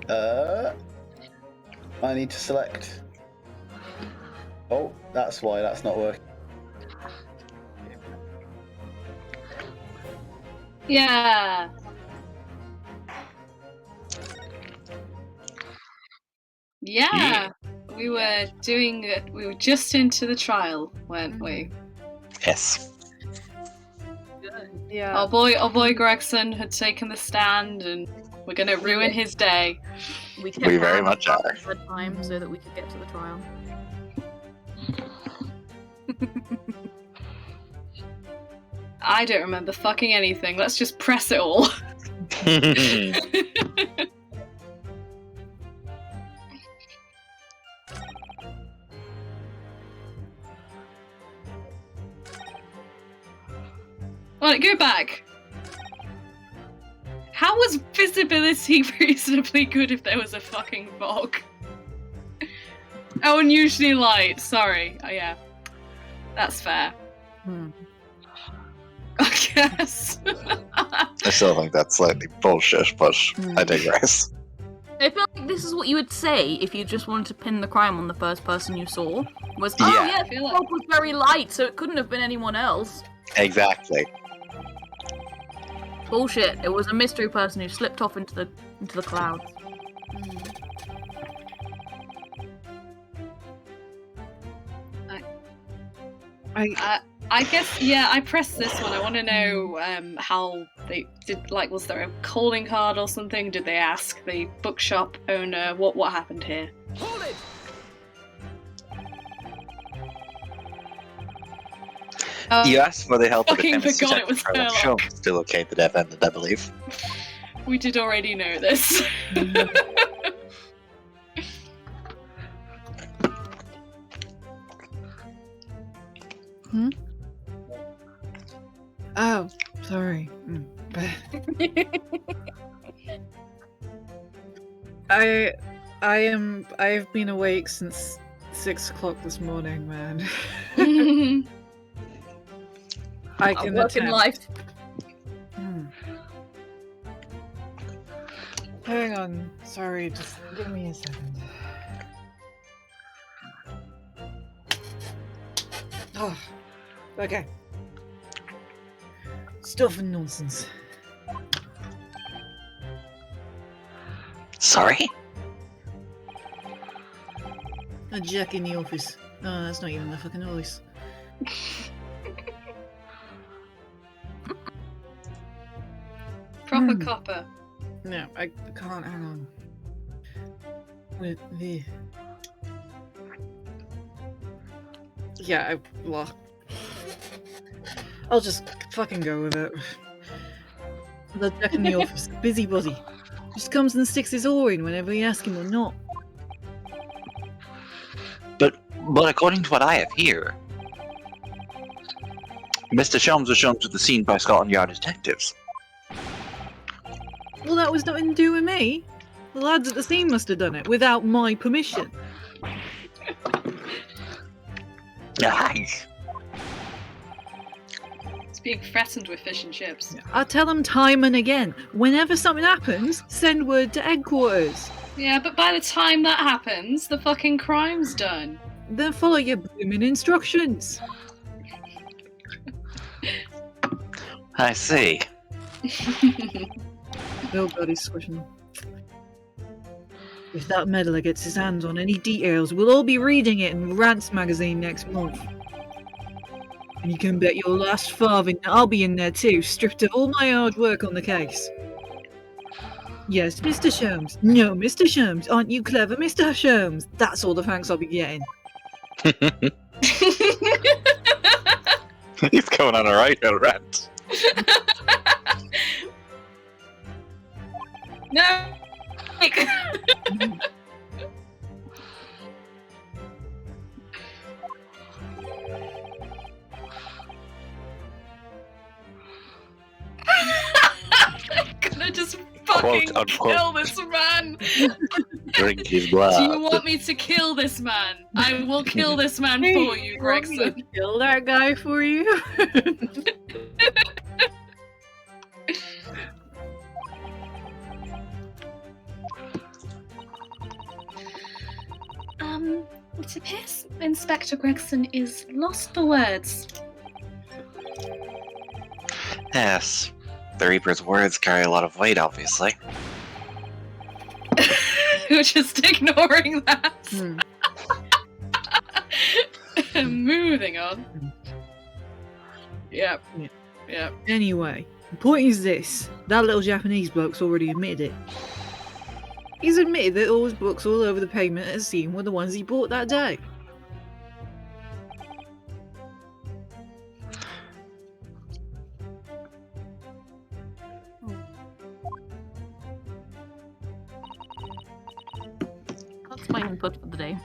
I need to select. Oh, that's why that's not working. Yeah. Yeah. We were just into the trial, weren't we? Yes. Yeah. Our boy Gregson had taken the stand, and we're gonna ruin his day. We very much are. Time so that we could get to the trial. I don't remember fucking anything. Let's just press it all. Well, go back. How was visibility reasonably good if there was a fucking fog? Oh, unusually light. Sorry. Oh, yeah. That's fair. I guess. I still think that's slightly bullshit, but I digress. I feel like this is what you would say if you just wanted to pin the crime on the first person you saw. Was, Yeah. oh yeah, the fog was very light, so it couldn't have been anyone else. Exactly. Bullshit. It was a mystery person who slipped off into the clouds. I guess, yeah, I pressed this one. I want to know how they did, like, was there a calling card or something? Did they ask the bookshop owner what happened here? Hold it! You asked for the help of the fucking chemist forgot it was detective. Sherlock. Sure, still okay, the death ended, I believe. We did already know this. Oh, sorry. I've been awake since 6 o'clock this morning, man. I can Working life. Hang on. Sorry, just give me a second. Oh, okay. Stuff and nonsense. Sorry? A Jack in the office. Oh, that's not even the fucking voice. Proper copper. No, I can't. Hang on. With the. Yeah, I'll just fucking go with it. The Jack in the office, busybody, just comes and sticks his oar in whenever you ask him or not. But according to what I have here, Mr. Sholmes was shown to the scene by Scotland Yard detectives. Well, that was nothing to do with me. The lads at the scene must have done it without my permission. Nice. It's being threatened with fish and chips. I tell them time and again, whenever something happens, send word to headquarters. Yeah, but by the time that happens, the fucking crime's done. Then follow your blooming instructions. I see. Oh god, he's squishing. If that meddler gets his hands on any details, we'll all be reading it in Rants magazine next month. And you can bet your last farthing that I'll be in there too, stripped of all my hard work on the case. Yes, Mr. Sholmes. No, Mr. Sholmes. Aren't you clever, Mr. Sholmes? That's all the thanks I'll be getting. He's going on a right old rant. No! I'm gonna just fucking Quote, unquote. kill this man! Drink his blood. Do you want me to kill this man? I will kill this man for you, Want me to Gregson. kill that guy for you? Inspector Gregson is lost for words. Yes. The Reaper's words carry a lot of weight, obviously. You're just ignoring that. Moving on. Yep. Yeah. Yep. Anyway, the point is this. That little Japanese bloke's already admitted it. He's admitted that all his books all over the pavement at the scene were the ones he bought that day. That's my input for the day.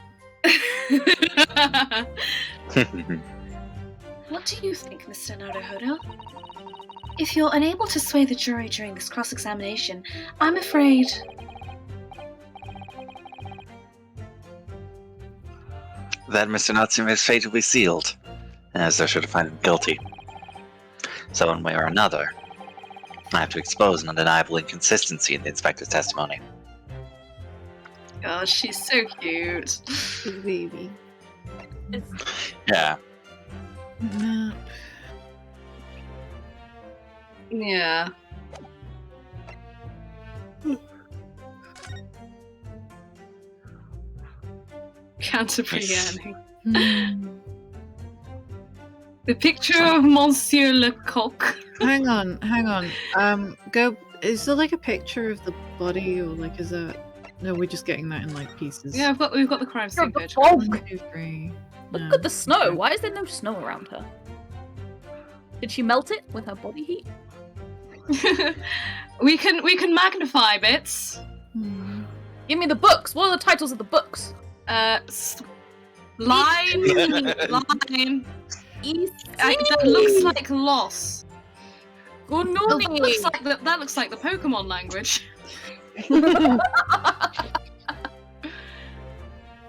What do you think, Mr. Naruhodo? If you're unable to sway the jury during this cross-examination, I'm afraid... That Mr. Natsume's fate will be sealed, as they're sure to find him guilty. So one way or another, I have to expose an undeniable inconsistency in the inspector's testimony. Oh, she's so cute. Baby. Yeah. No. Yeah. Canterbury Annie. The picture of Monsieur Lecoq. Hang on. Go. Is there like a picture of the body, or like is that? No, we're just getting that in like pieces. Yeah, we've got the crime scene The picture. fog. 1, 2, 3. Look No. at the snow. Why is there no snow around her? Did she melt it with her body heat? we can magnify bits. Give me the books. What are the titles of the books? Line. That looks like loss. Gunoni. That looks like the Pokemon language.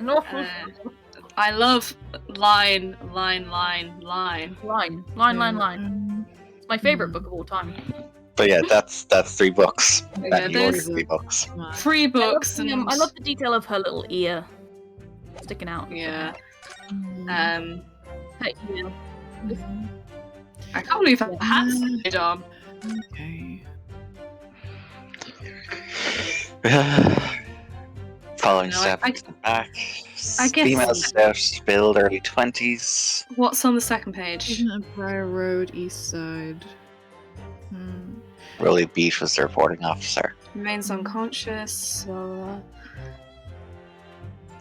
No. I love line. It's my favorite book of all time. But yeah, that's 3 books. Yeah, And you ordered there's 3 books. 3 books and I love the detail of her little ear sticking out. yeah. Hey, yeah. I can't believe her hat's made on. Okay. Following No, steps back. I guess- Female staff build early 20s. What's on the second page? Isn't it Briar Road, East Side? Rolly Beach was the reporting officer. Remains unconscious. No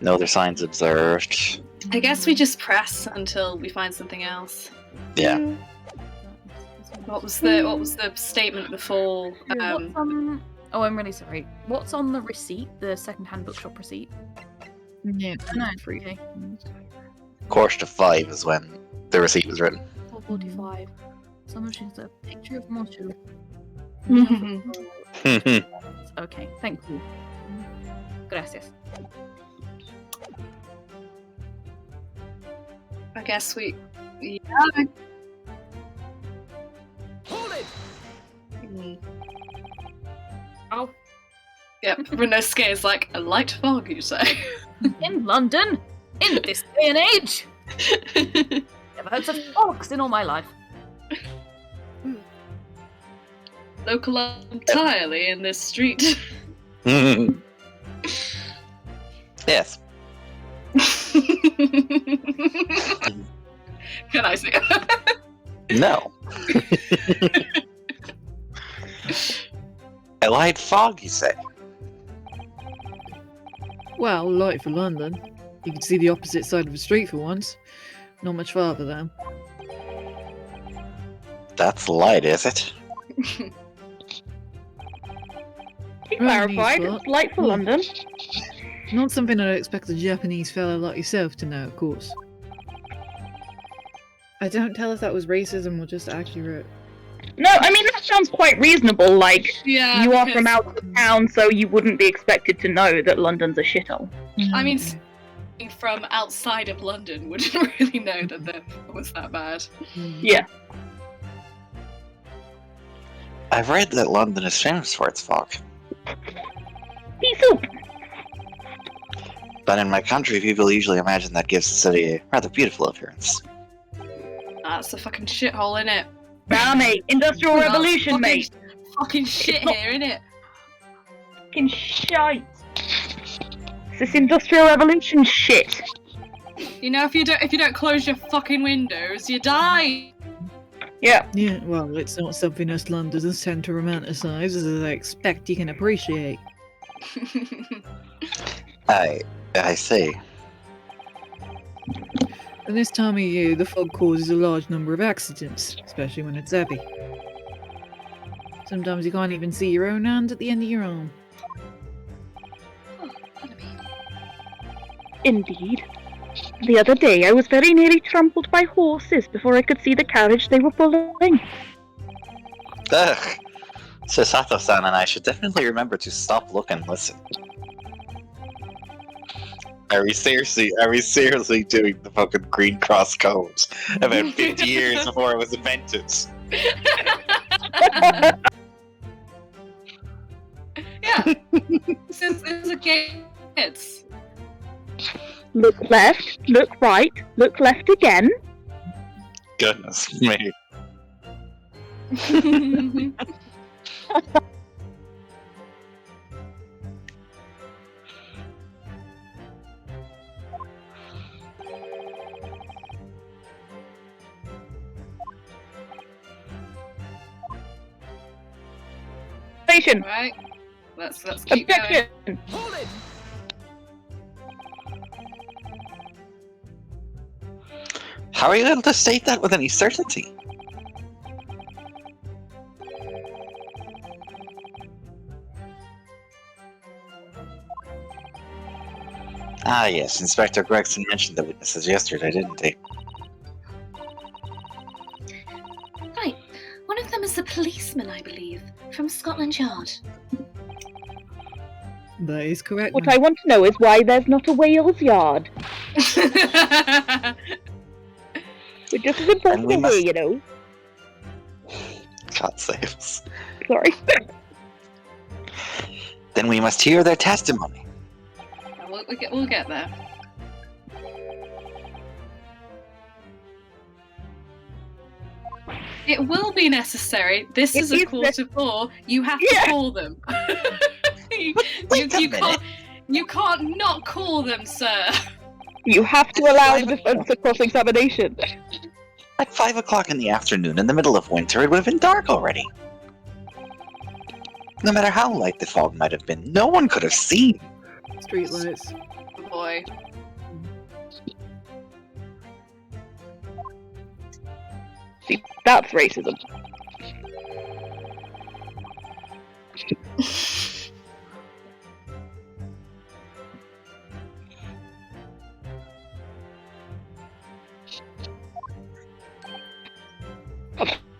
other signs observed. I guess we just press until we find something else. Yeah. What was the statement before? Oh, I'm really sorry. What's on the receipt? The second-hand bookshop receipt? Yeah. No, Free. okay. Quarter to 5 is when the receipt was written. 4:45. Someone shows a picture of Monsieur. Okay, thank you. Gracias. I guess we. Yeah. Hold it! Oh. Yep. Renesque is like a light fog, you say. In London? In this day and age? Never heard such fogs in all my life. Local entirely in this street. Yes. Can I see? No. A light fog, you say? Well, light for London. You can see the opposite side of the street for once. Not much farther, though. That's light, is it? He Right, clarified, Newspot. it's light for London. Not something I'd expect a Japanese fellow like yourself to know, of course. I don't tell if that was racism or just accurate. No, I mean, that sounds quite reasonable, like, Yeah. you are because- from out of town, so you wouldn't be expected to know that London's a shithole. I mean, from outside of London wouldn't really know that the was that bad. Yeah. I've read that London is famous for its fog. Pea soup! But in my country, people usually imagine that gives the city a rather beautiful appearance. That's a fucking shithole, innit? Nah, mate. Industrial Oh, Revolution, fucking, mate. Fucking shit not- here, innit? Fucking shite. It's this Industrial Revolution shit. You know, if you don't close your fucking windows, you die. Yeah. Yeah, well, it's not something us Londoners tend to romanticize, as I expect you can appreciate. I see. And this time of year, the fog causes a large number of accidents, especially when it's heavy. Sometimes you can't even see your own hand at the end of your arm. Oh, pardon me. Indeed. The other day, I was very nearly trampled by horses before I could see the carriage they were pulling. Ugh. Sato-san and I should definitely remember to stop, look, and listen. Are we seriously doing the fucking Green Cross Code about 50 years before it was invented? Yeah. Since it's a game, it's. Look left, look right, look left again. Goodness me. Station. Right. Let's keep going. Objection. How are you able to state that with any certainty? Ah yes, Inspector Gregson mentioned the witnesses yesterday, didn't he? Right. One of them is a policeman, I believe, from Scotland Yard. That is correct. What ma'am. I want to know is why there's not a Wales Yard. We're just as important we here, must- you know. God save us. Sorry. Then we must hear their testimony. We'll get there. It will be necessary. This It is a is quarter four. You have Yeah. to call them. Wait a minute. You can't not call them, sir. You have to allow the defense of cross-examination. At 5 o'clock in the afternoon, in the middle of winter, it would have been dark already. No matter how light the fog might have been, no one could have seen. Streetlights. Oh boy. See, that's racism.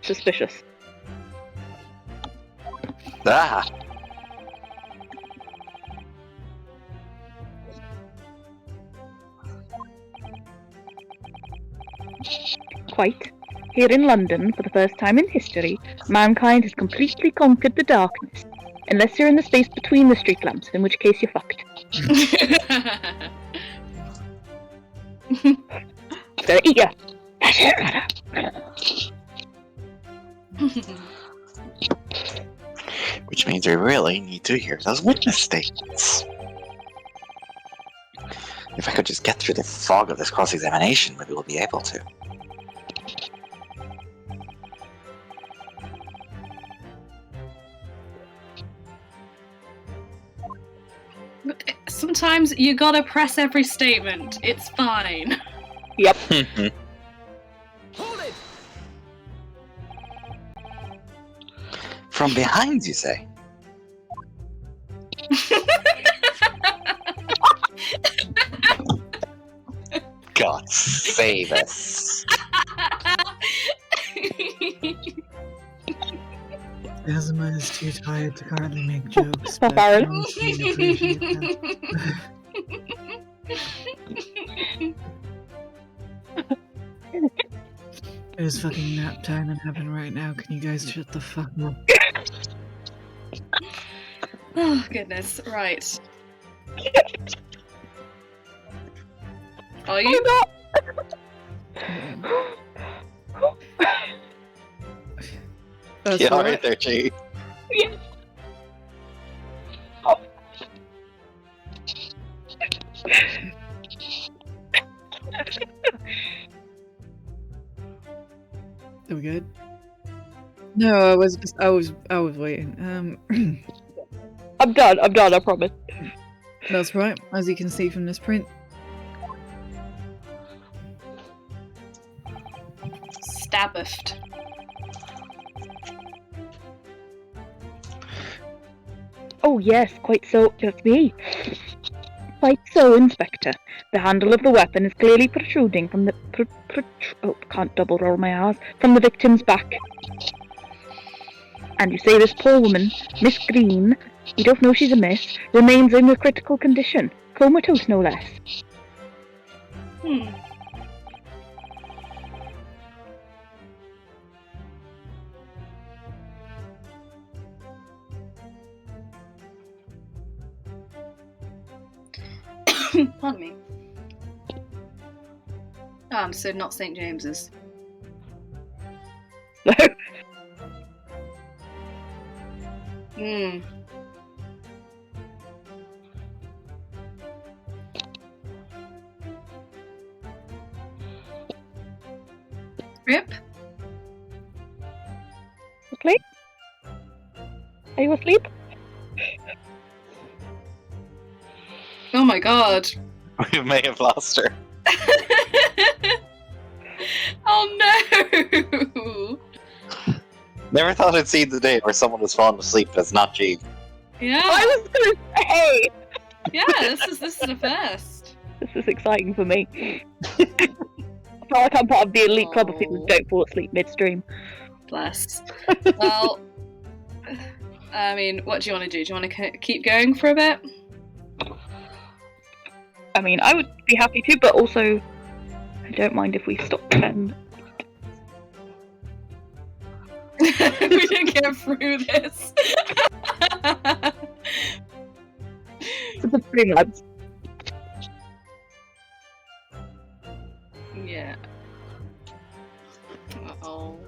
Suspicious. Ah, Quite. Here in London, for the first time in history, mankind has completely conquered the darkness. Unless you're in the space between the street lamps, in which case you're fucked. Gonna eat ya! which means we really need to hear those witness statements. If I could just get through the fog of this cross-examination, maybe we'll be able to. Sometimes you gotta press every statement. It's fine. Yep. From behind, you say? God save us. Asma is too tired to currently make jokes, but Baron. I would appreciate that. There's fucking nap time in heaven right now. Can you guys shut the fuck up? Oh, goodness. Right. Are you? That's You all alright right. there, G? Yes. Are we good? No, I was waiting. I'm done, I promise. That's right. As you can see from this print. Stabbeft. Oh yes, quite so, just me. Quite so, Inspector. The handle of the weapon is clearly protruding from the can't double roll my R's, from the victim's back. And you say this poor woman, Miss Green, we don't know she's a miss, remains in a critical condition. Comatose, no less. Pardon me. Oh, so not St. James's. Hmm. Rip? Asleep? Are you asleep? Oh my god. We may have lost her. Oh no! Never thought I'd see the day where someone was falling asleep that's not G. Yeah, I was gonna say! yeah. This is a first. This is exciting for me. I feel like I'm part of the elite club of people who Oh. don't fall asleep midstream. Bless. Well, I mean, what do you want to do? Do you want to keep going for a bit? I mean, I would be happy to, but also, I don't mind if we stop then. We didn't get through this. It's a stream, lads. Yeah. Uh-oh.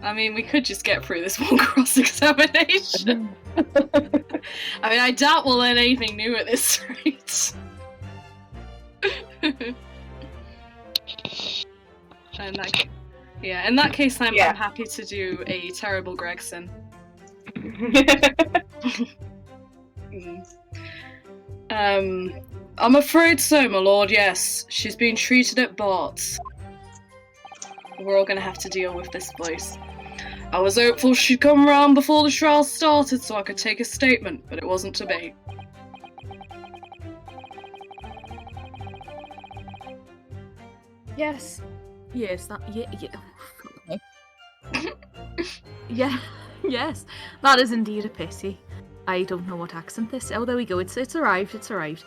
I mean, we could just get through this one cross-examination. I mean, I doubt we'll learn anything new at this rate. In that case, I'm happy to do a terrible Gregson. I'm afraid so, my lord, yes. She's been treated at Bart's. We're all gonna have to deal with this place. I was hopeful she'd come round before the trial started so I could take a statement, but it wasn't to be. Yes. Yes, that. Yeah. Yes. That is indeed a pity. I don't know what accent this. Oh, there we go. It's arrived. It's arrived.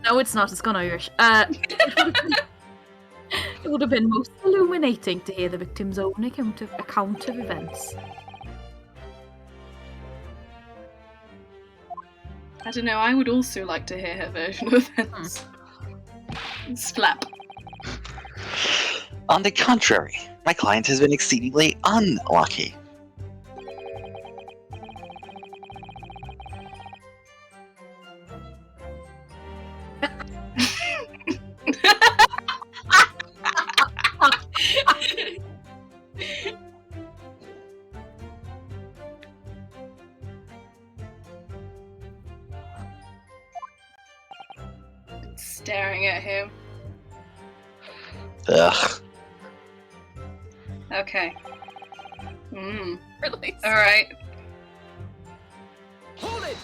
No, it's not. It's gone Irish. It would have been most illuminating to hear the victim's own account of events. I don't know, I would also like to hear her version of events. Slap. On the contrary, my client has been exceedingly unlucky. Staring at him. Ugh. Okay. Release. Alright. Hold it!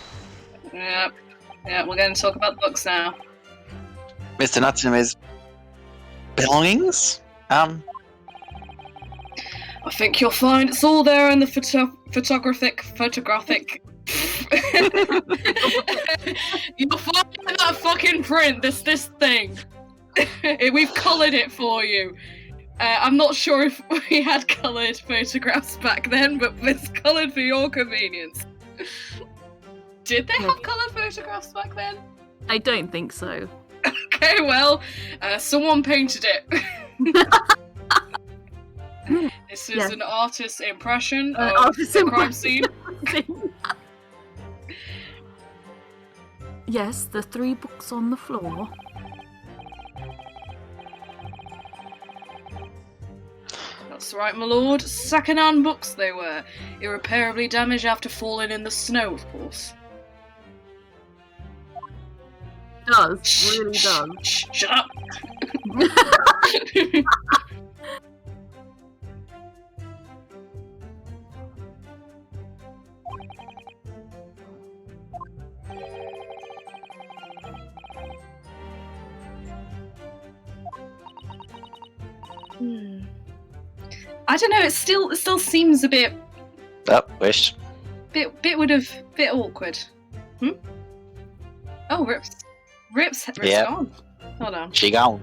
Yep. Yeah, we're going to talk about books now. Mr. Natsume's belongings? I think you'll find it's all there in the photographic. You'll find in that fucking print, this thing. We've coloured it for you. I'm not sure if we had coloured photographs back then, but it's coloured for your convenience. Did they have coloured photographs back then? I don't think so. Okay, well, someone painted it. This is Yes. an artist's impression of Artist's the crime impression. scene. Yes, the 3 books on the floor. That's right, my lord. Second-hand books they were. Irreparably damaged after falling in the snow, of course. Does, really does. Shut up! I don't know. It still seems a bit Oh, wish. bit awkward. Oh, Rip's Yeah. gone. Hold on, She gone.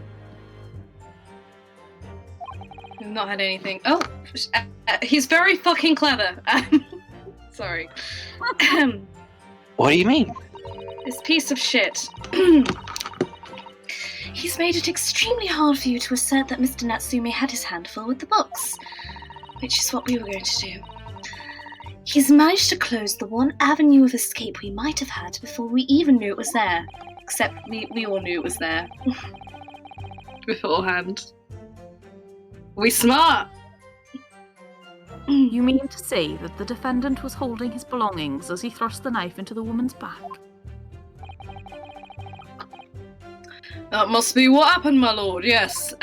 we've not had anything. Oh, he's very fucking clever. Sorry. What do you mean? This piece of shit. He's made it extremely hard for you to assert that Mr. Natsume had his handful with the books, which is what we were going to do. He's managed to close the one avenue of escape we might have had before we even knew it was there. Except we all knew it was there. Beforehand. We smart! You mean to say that the defendant was holding his belongings as he thrust the knife into the woman's back? That must be what happened, my lord. Yes,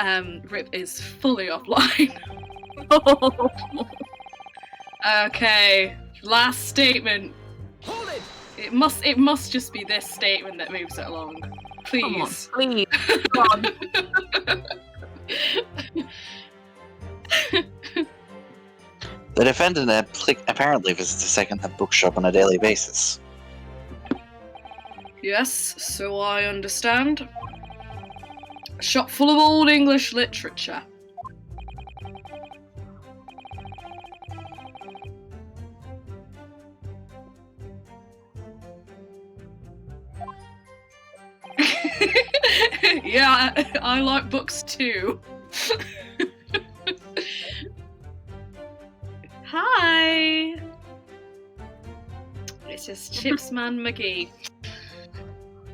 Rip is fully offline. Okay, last statement. Hold it! It must just be this statement that moves it along. Come on, Please. please. Come on. The defendant apparently visits a second-hand bookshop on a daily basis. Yes, so I understand. A shop full of old English literature. Yeah, I like books too. Hi! This is Chipsman McGee.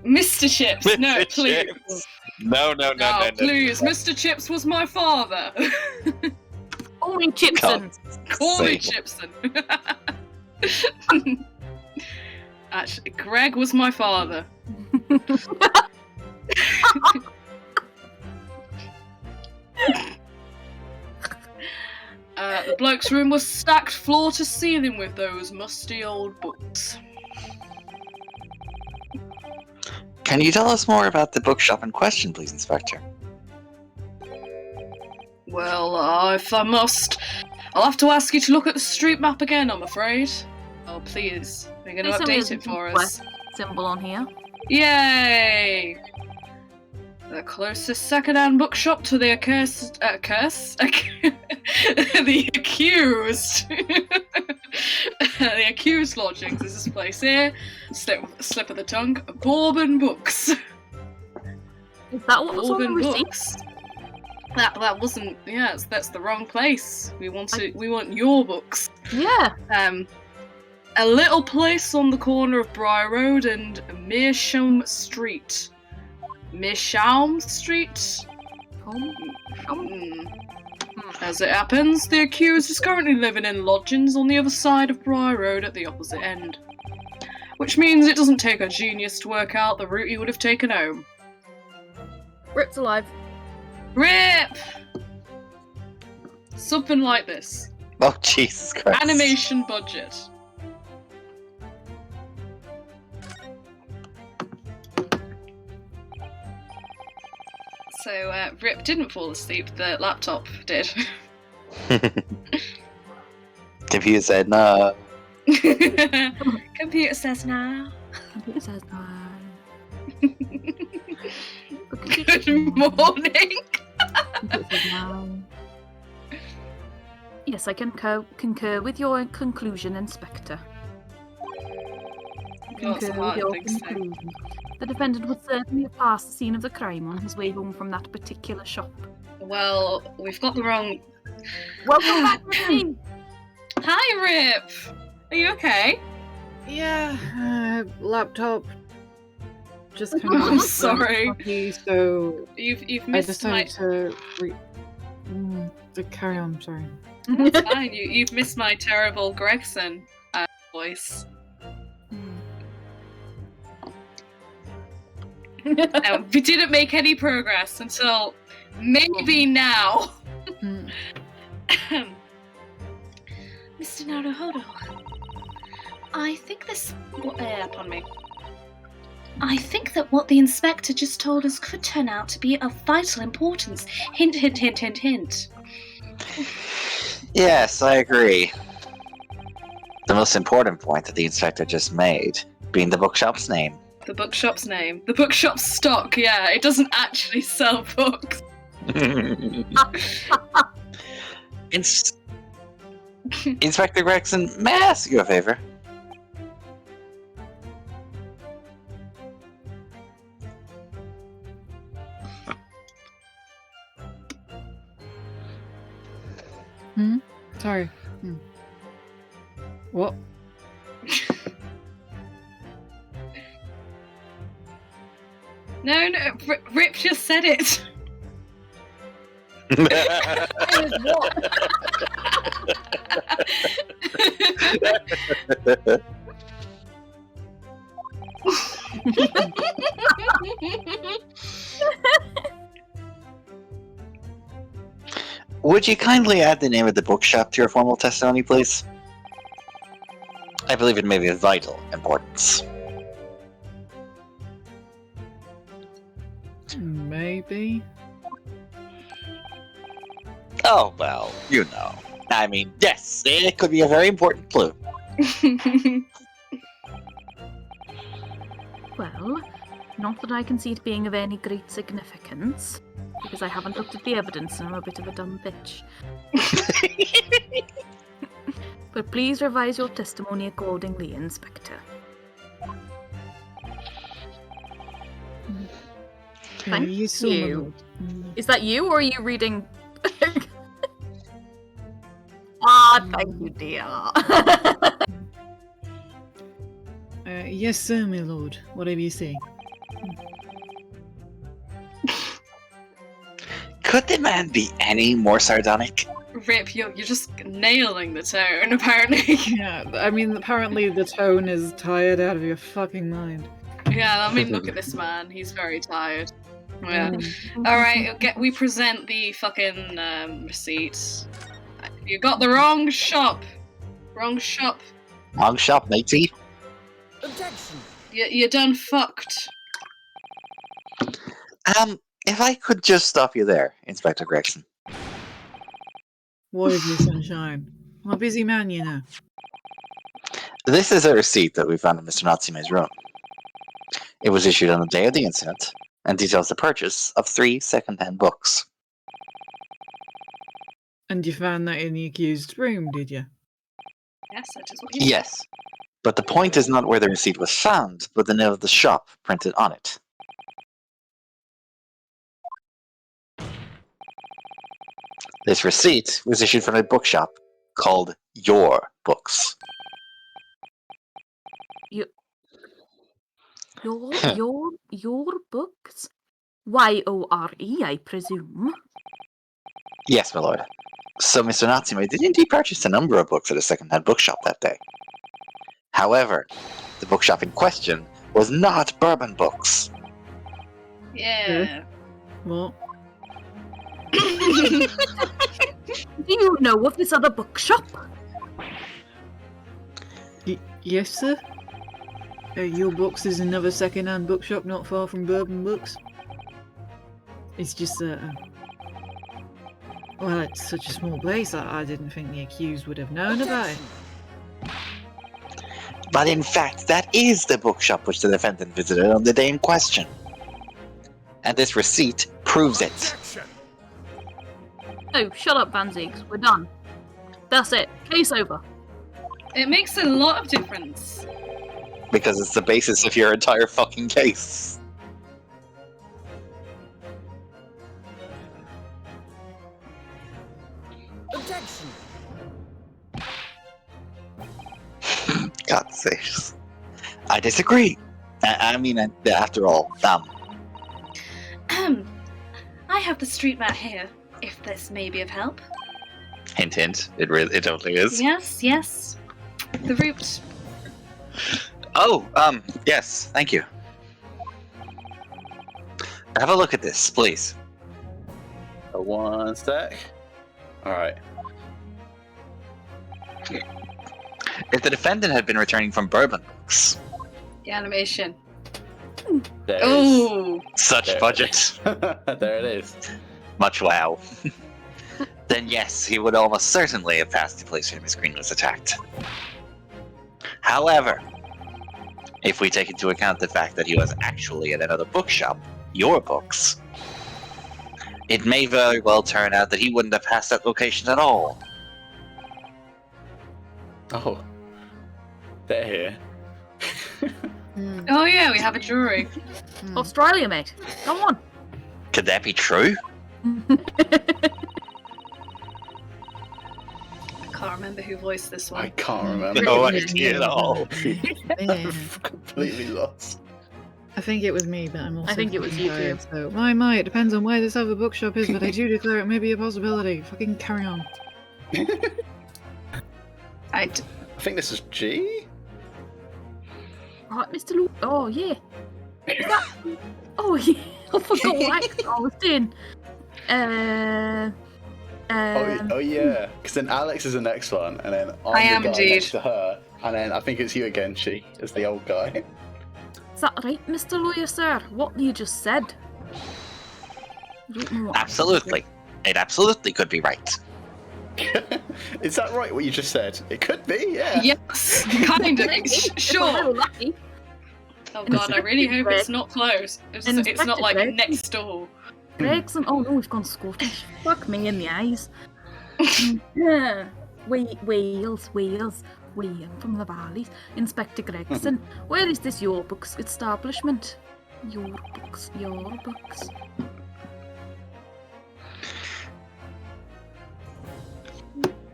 Mr. Chips, no, please. No, Please, Mr. Chips was my father. Call me Chipson. Call me Same. Chipson. Actually, Greg was my father. The bloke's room was stacked floor to ceiling with those musty old books. Can you tell us more about the bookshop in question, please, Inspector? Well, if I must, I'll have to ask you to look at the street map again, I'm afraid. Oh, please. They're going to update it for us. Symbol on here. Yay! The closest second-hand bookshop to the the accused. The accused lodgings is this place here. Slip of the tongue. Bourbon Books. Is that what was on the Bourbon receipt? Books. That wasn't. Yeah, that's the wrong place. We want your books. Yeah. A little place on the corner of Briar Road and Meerschaum Street. Meerschaum Street? As it happens, the accused is currently living in lodgings on the other side of Briar Road at the opposite end. Which means it doesn't take a genius to work out the route he would have taken home. Rip's alive. RIP! Something like this. Oh, Jesus Christ. Animation budget. So, Rip didn't fall asleep, the laptop did. Computer said no. Computer says no. Computer says no. Good morning. Computer says no. Yes, I concur with your conclusion, Inspector. Lots of concur with hard your things to say. conclusion. The defendant would certainly have passed the scene of the crime on his way home from that particular shop. Well, we've got the wrong. Welcome back with me! Hi, Rip. Are you okay? Yeah, laptop just kind I'm of sorry. funky, so You've I missed my. decided to carry on. Sorry. It's fine. You've missed my terrible Gregson voice. We didn't make any progress until maybe now. Mr. Naruhodo, I think this. Pardon me. I think that what the inspector just told us could turn out to be of vital importance. Hint, hint, hint, hint, hint. Yes, I agree. The most important point that the inspector just made being the bookshop's name. The bookshop's name. The bookshop's stock, yeah. It doesn't actually sell books. Inspector Gregson, may I ask you a favor? Sorry. What? No, Rip just said it. Would you kindly add the name of the bookshop to your formal testimony, please? I believe it may be of vital importance. Maybe. Oh, well, you know. I mean, yes, it could be a very important clue. Well, not that I can see it being of any great significance, because I haven't looked at the evidence and I'm a bit of a dumb bitch. But please revise your testimony accordingly, Inspector. Thank you. Is that you, or are you reading? Thank you, dear. Yes, sir, my lord. Whatever you say. Could the man be any more sardonic? Rip, you're just nailing the tone, apparently. Yeah, I mean, apparently the tone is tired out of your fucking mind. Yeah, I mean, look at this man. He's very tired. Yeah. Alright, we present the fucking receipt. You got the wrong shop. Wrong shop. Wrong shop, matey. Objection. You done fucked. If I could just stop you there, Inspector Gregson. What is this, sunshine? I'm a busy man, you know. This is a receipt that we found in Mr. Natsume's room. It was issued on the day of the incident and details the purchase of 3 second-hand books. And you found that in the accused's room, did you? Yes, that is what you Yes, but the point is not where the receipt was found, but the name of the shop printed on it. This receipt was issued from a bookshop called Your Books. Your books? Y-O-R-E, I presume. Yes, my lord. So Mr. Natsume did indeed purchase a number of books at a second-hand bookshop that day. However, the bookshop in question was not Bourbon Books. Yeah. What? Do you know of this other bookshop? Yes, sir. Your Books is another second-hand bookshop not far from Bourbon Books. It's just well, it's such a small place, I didn't think the accused would have known about it. But in fact, that is the bookshop which the defendant visited on the day in question. And this receipt proves it. Objection. Oh, shut up, Van Ziegs. We're done. That's it. Case over. It makes a lot of difference. Because it's the basis of your entire fucking case. Objection. God sakes. I disagree. I mean, after all, I have the street map here, if this may be of help. hint, hint. It totally is. Yes, yes. The route. Oh, yes, thank you. Have a look at this, please. One sec. Alright. If the defendant had been returning from bourbon books, The animation. There it is. Oh! such There. budget, There it is. much wow, then yes, he would almost certainly have passed the place where Miss Green was attacked. However, if we take into account the fact that he was actually at another bookshop, your books, it may very well turn out that he wouldn't have passed that location at all. Oh. They're here. Oh yeah, we have a jury. Australia, mate. Come on. Could that be true? I can't remember who voiced this I one. can't remember. No idea at all. Yeah. I'm completely lost. I think it was me, but I'm also. I think it was fucking you tired, too. So my, it depends on where this other bookshop is, but I do declare it may be a possibility. Fucking carry on. I think this is G? Right, Mr. Lu. Oh, yeah. Is that... Oh, yeah. I forgot what accent I was doing. Oh yeah, because then Alex is the next one, and then I'm I am the guy indeed. next to her, and then I think it's you again, she, as the old guy. Is that right, Mr. Lawyer, sir? What you just said? I don't know what I Absolutely. It absolutely could be right. Is that right, what you just said? It could be, yeah. yes, kind of. said. If Sure. I'm so lucky. Oh god, I really hope it's not close. It's not like Inspector next door. Greg's and oh no, we've gone Scottish. Fuck me in the eyes. Yeah. Wales, from the valleys. Inspector Gregson. Where is this your books establishment? Your books.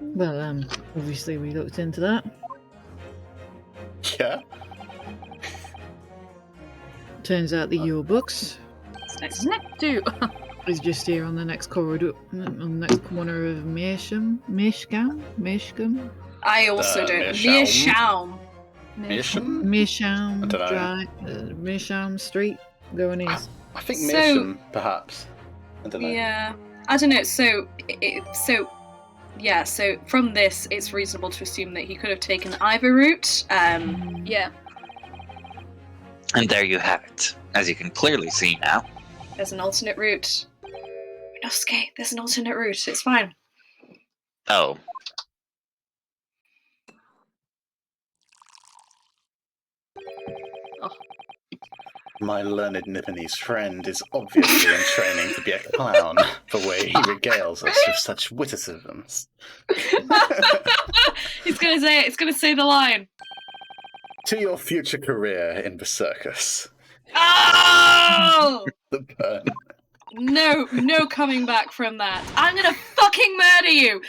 Well, obviously we looked into that. Yeah. Turns out the your books It's next. Next to is just here on the next corridor, on the next corner of Mesham. I also don't. Meerschaum. Meerschaum. Meerschaum? I Mesham don't know. Drive, Mesham Street, going east. I think So- Meerschaum, perhaps. I don't know. Yeah, I don't know. So from this, it's reasonable to assume that he could have taken either route. Yeah, And there you have it. As you can clearly see now. there's an alternate route. Minosuke, there's an alternate route. It's fine. Oh. My learned Nipponese friend is obviously in training to be a clown, the way he regales us with such witticisms. He's gonna say it. It's gonna say the line. To your future career in the circus. Oh! The burn. No coming back from that. I'm gonna fucking murder you!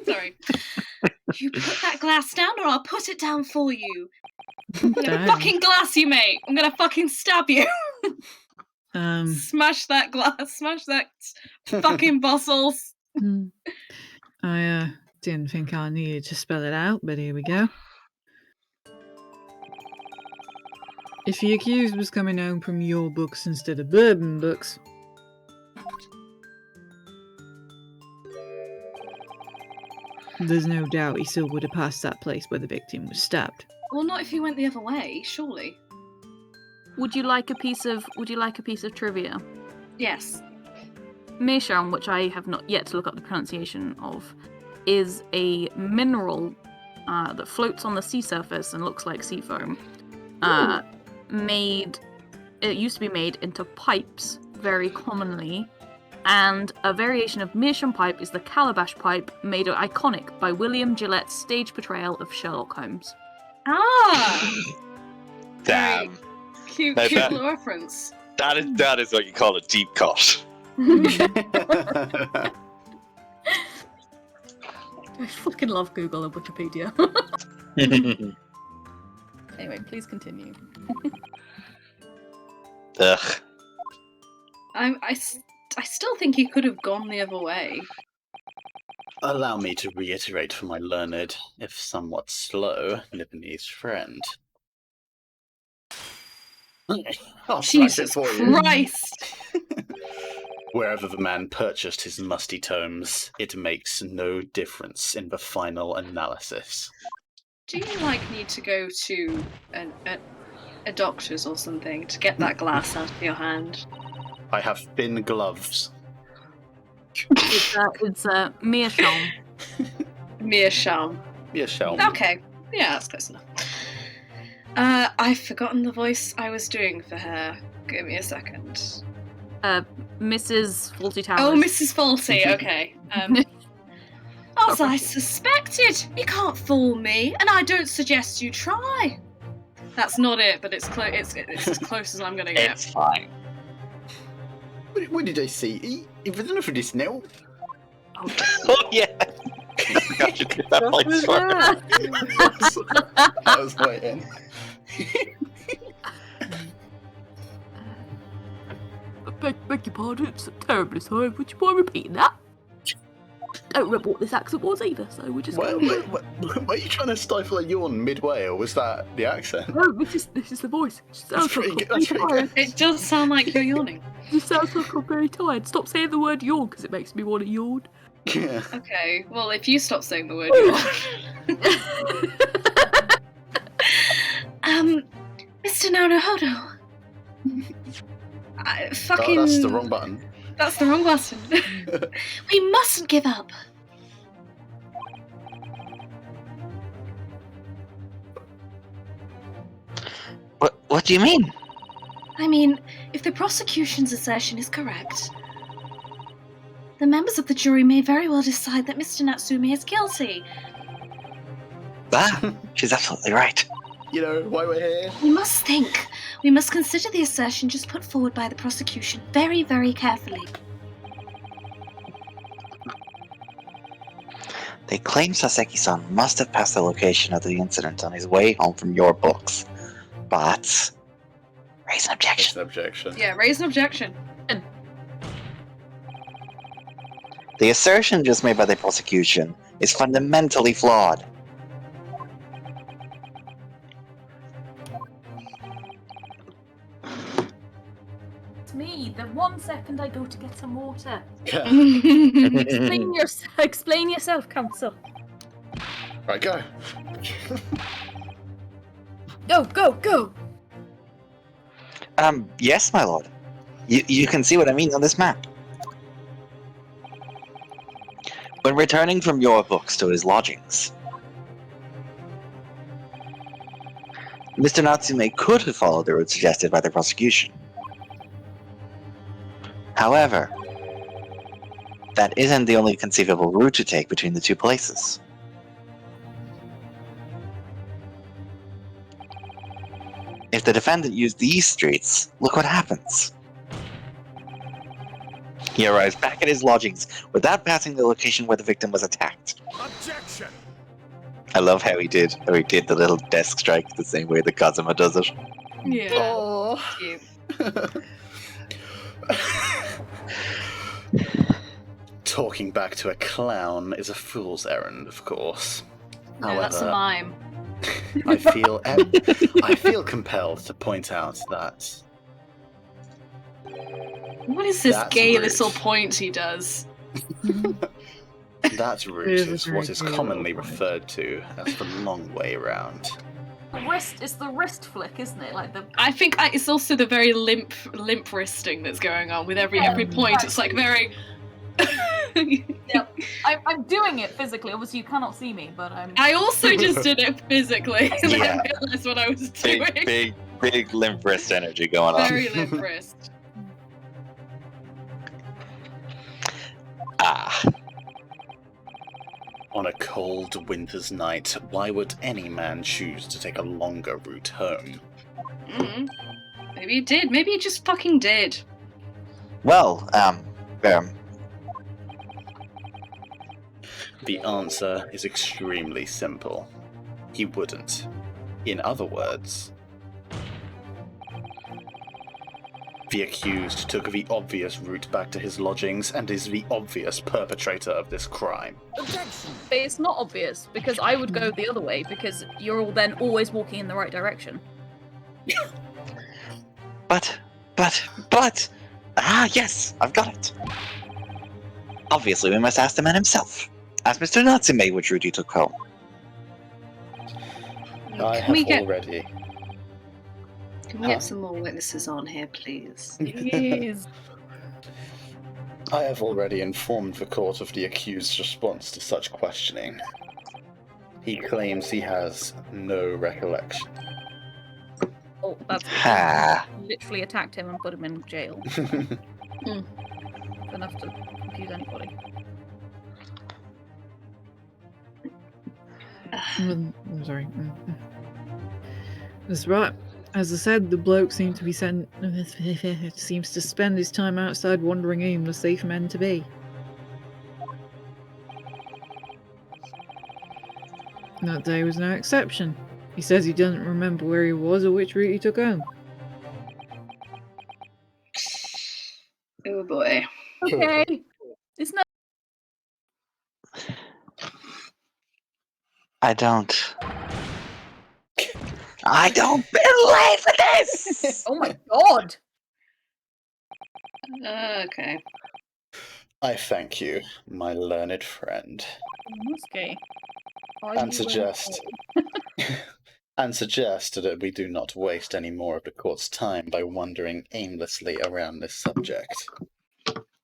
Sorry. You put that glass down or I'll put it down for you. I'm gonna Damn. fucking glass you, mate. I'm gonna fucking stab you. Smash that glass. Smash that fucking bottles. I didn't think I needed to spell it out, but here we go. If the accused was coming home from your books instead of bourbon books, there's no doubt he still would have passed that place where the victim was stabbed. Well, not if he went the other way, surely. Would you like a piece of trivia? Yes. Meerschaum, which I have not yet to look up the pronunciation of, is a mineral that floats on the sea surface and looks like sea foam. It used to be made into pipes very commonly, and a variation of Meerschaum pipe is the calabash pipe, made iconic by William Gillette's stage portrayal of Sherlock Holmes. Ah! Damn. Cute Now that- little reference. That is what you call a deep cut. I fucking love Google and Wikipedia. Anyway, please continue. Ugh. I still think he could have gone the other way. Allow me to reiterate for my learned, if somewhat slow, Nipponese friend. I'll smash it Jesus for you. Christ! Wherever the man purchased his musty tomes, it makes no difference in the final analysis. Do you need to go to a doctor's or something to get that glass out of your hand? I have thin gloves. It's Meerschaum. Meerschaum. Yes, shall. Okay, yeah, that's close enough. I've forgotten the voice I was doing for her. Give me a second. Mrs. Faulty Towers. Oh, Mrs. Faulty, okay. As I suspected, you can't fool me, and I don't suggest you try. That's not it, but it's as close as I'm gonna get. It's fine. What did I say? If it's enough for this now. Oh, yeah. I forgot you did that voice for her. I was waiting. Beg your pardon, it's terribly sorry. Would you mind repeating that? Don't remember what this accent was either, so we're just going to... Were you trying to stifle a yawn midway, or was that the accent? No, this is the voice. It sounds like I'm very tired. It does sound like you're yawning. It sounds like I'm very tired. Stop saying the word yawn, because it makes me want to yawn. Yeah. Okay, well, if you stop saying the word yawn. Mr. Naruhodo. Fucking... Oh, that's the wrong button. That's the wrong button. We mustn't give up. What do you mean? I mean, if the prosecution's assertion is correct, the members of the jury may very well decide that Mr. Natsume is guilty. She's absolutely right. You know why we're here? We must think. We must consider the assertion just put forward by the prosecution very, very carefully. They claim Saseki-san must have passed the location of the incident on his way home from your books. But... raise an objection. That's an objection. Yeah, raise an objection. The assertion just made by the prosecution is fundamentally flawed. It's me. The 1 second I go to get some water. Yeah. Explain yourself, counsel. Right, go. Go. Yes, my lord. You can see what I mean on this map. When returning from your books to his lodgings, Mr. Natsume could have followed the route suggested by the prosecution. However, that isn't the only conceivable route to take between the two places. If the defendant used these streets, look what happens. He arrives back at his lodgings without passing the location where the victim was attacked. Objection! I love how he did the little desk strike the same way that Kazuma does it. Yeah. Oh. Cute. Talking back to a clown is a fool's errand, of course. No, that's a However, mime. I feel compelled to point out that What is this That's gay rude. little point he does? that route It is a is very what is gay commonly little point. referred to as the long way round. It's the wrist flick, isn't it? Like the I think it's also the very limp wristing that's going on with every point. It's like very. I'm doing it physically. Obviously, you cannot see me, but I'm. I also just did it physically, and Yeah. I realized what I was doing. Big limp wrist energy going on. Very limp wrist. On a cold winter's night, why would any man choose to take a longer route home? Maybe he did. Maybe he just fucking did. Well, The answer is extremely simple. He wouldn't. In other words, the accused took the obvious route back to his lodgings and is the obvious perpetrator of this crime. But it's not obvious, because I would go the other way, because you're all then always walking in the right direction. but, yes, I've got it. Obviously, we must ask the man himself. Ask Mr. Natsume which route he took home. I Can we have get already. Can we get some more witnesses on here, please? Please. I have already informed the court of the accused's response to such questioning. He claims he has no recollection. Oh, that's Ha. literally attacked him and put him in jail. Enough to confuse anybody. I'm sorry. That's right. As I said, the bloke seemed to be seems to spend his time outside wandering aimlessly for men to be. That day was no exception. He says he doesn't remember where he was or which route he took home. Oh boy. Okay. It's not. I don't believe this! Oh my god! Okay. I thank you, my learned friend, Okay. and suggest that we do not waste any more of the court's time by wandering aimlessly around this subject.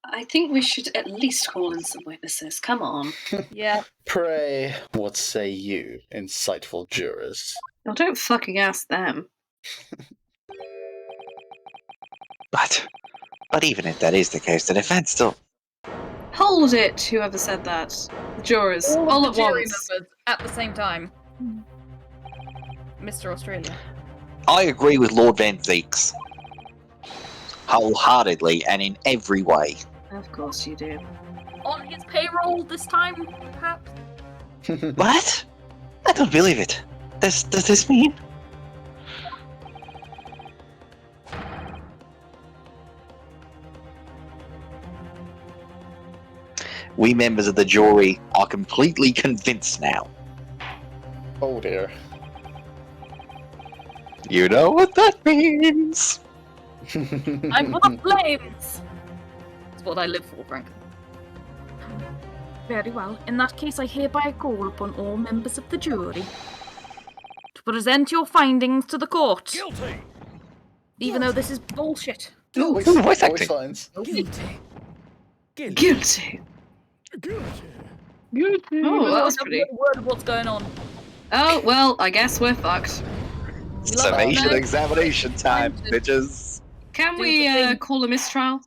I think we should at least call in some witnesses. Come on. Yeah. Pray, what say you, insightful jurors? Well, don't fucking ask them. But even if that is the case, the defense still... Hold it, whoever said that. The jurors, all the at jury once. members at the same time. Mr. Australia. I agree with Lord Van Zeeks. Wholeheartedly and in every way. Of course you do. On his payroll this time, perhaps? What? I don't believe it. Does this mean? We members of the jury are completely convinced now. Oh dear. You know what that means. I'm for the flames! That's what I live for, frankly. Very well. In that case, I hereby call upon all members of the jury to present your findings to the court. Guilty! Even though this is bullshit. Always, voice always acting. signs. Guilty! Guilty. Guilty! Oh, that was Have pretty. a word of what's going on. Oh, well, I guess we're fucked. Summation examination time, bitches. Can Do we the thing. call a mistrial?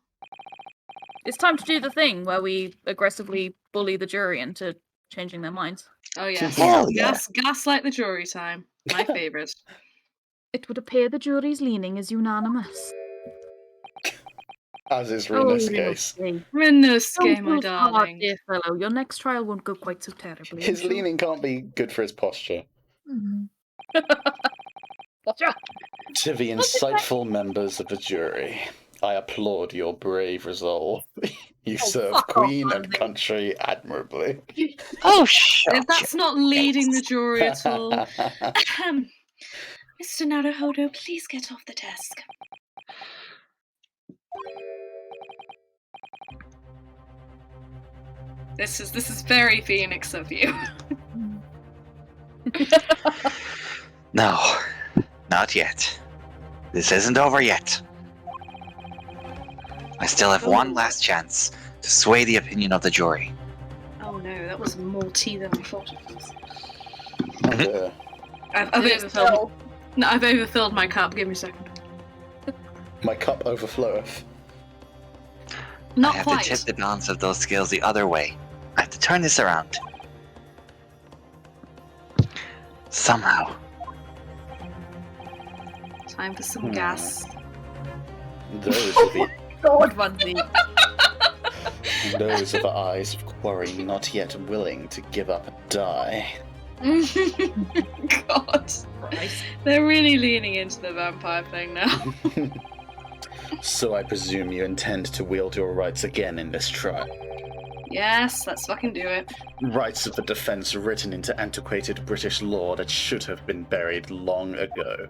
It's time to do the thing where we aggressively bully the jury into changing their minds. Oh, yes. Hell yeah. Gaslight the jury time. My favourite. It would appear the jury's leaning is unanimous. As is Rena's Oh, case. Rinosuke, my Don't feel hard, darling. dear fellow. Your next trial won't go quite so terribly. His I'm sure. leaning can't be good for his posture. Watch out! To the insightful members of the jury, I applaud your brave resolve. You serve fuck off, Queen and Andy. country admirably. Oh, shut If that's not leading the jury at all. Mr. Naruhodo, please get off the desk. This is very Phoenix of you. No, not yet. This isn't over yet. I still have one last chance to sway the opinion of the jury. Oh no, that was more tea than I thought it was. Yeah. I've overfilled. No, I've overfilled my cup. Give me a second. My cup overfloweth. Not I have quite. to tip the balance of those scales the other way. I have to turn this around. Somehow. Time for some gas. Those are the God, Bunty. those are the eyes of quarry not yet willing to give up and die. God. They're really leaning into the vampire thing now. So I presume you intend to wield your rights again in this trial. Yes, let's fucking do it. Rights of the defense written into antiquated British law that should have been buried long ago.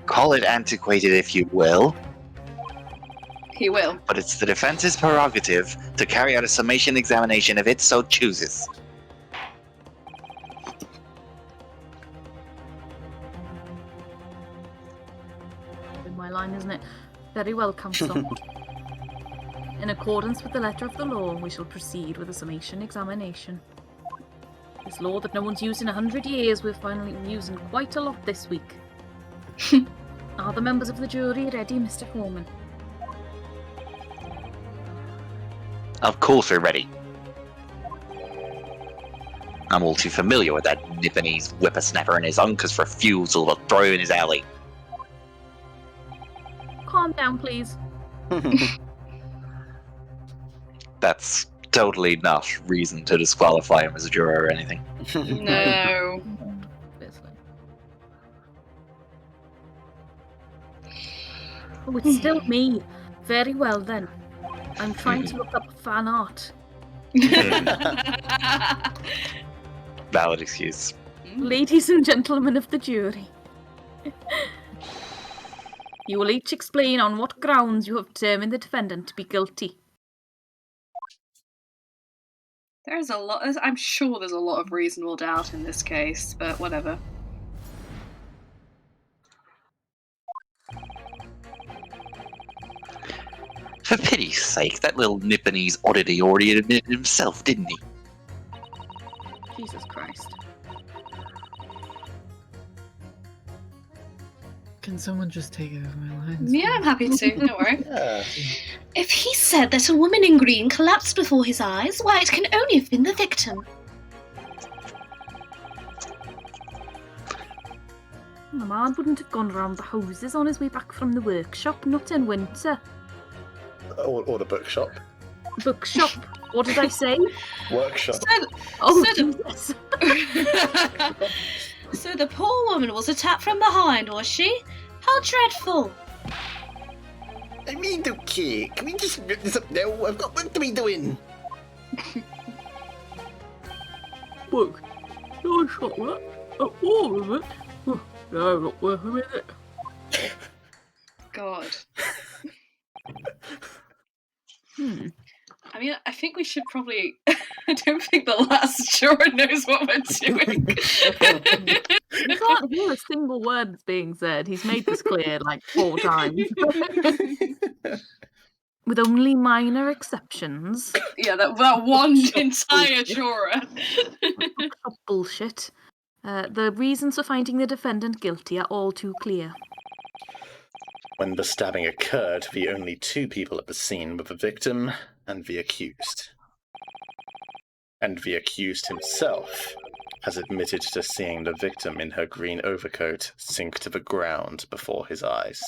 Call it antiquated if you will, He will. but it's the defense's prerogative to carry out a summation examination if it so chooses. My line, isn't it? Very well, Counsel. In accordance with the letter of the law, we shall proceed with a summation examination. This law that no one's used in 100 years, we're finally using quite a lot this week. Are the members of the jury ready, Mr. Foreman? Of course we're ready. I'm all too familiar with that Nipponese whippersnapper and his uncle's refusal to throw in his alley. Calm down, please. That's totally not reason to disqualify him as a juror or anything. No. Obviously. Oh, it's still me. Very well, then. I'm trying to look up fan art. Valid excuse. Ladies and gentlemen of the jury, you will each explain on what grounds you have determined the defendant to be guilty. There's a lot. I'm sure there's a lot of reasonable doubt in this case, but whatever. For pity's sake, that little Nipponese oddity already admitted himself, didn't he? Jesus Christ. Can someone just take over my lines? Yeah, I'm happy to. Don't worry. Yeah. If he said that a woman in green collapsed before his eyes, why, it can only have been the victim. The man wouldn't have gone round the houses on his way back from the workshop, not in winter. Or the bookshop. Bookshop? What did I say? Workshop. Oh, So Jesus. So the poor woman was attacked from behind, was she? How dreadful! I mean, okay, can we just rip this up now? I've got work to be doing. Look, no shot that. All of it. No, not worth a minute. God. I mean, I think we should probably. I don't think the last juror knows what we're doing. You can't hear a single word that's being said. He's made this clear like 4 times. With only minor exceptions. Yeah, that one entire juror. Bullshit. The reasons for finding the defendant guilty are all too clear. When the stabbing occurred, the only 2 people at the scene were the victim and the accused. And the accused himself has admitted to seeing the victim in her green overcoat sink to the ground before his eyes.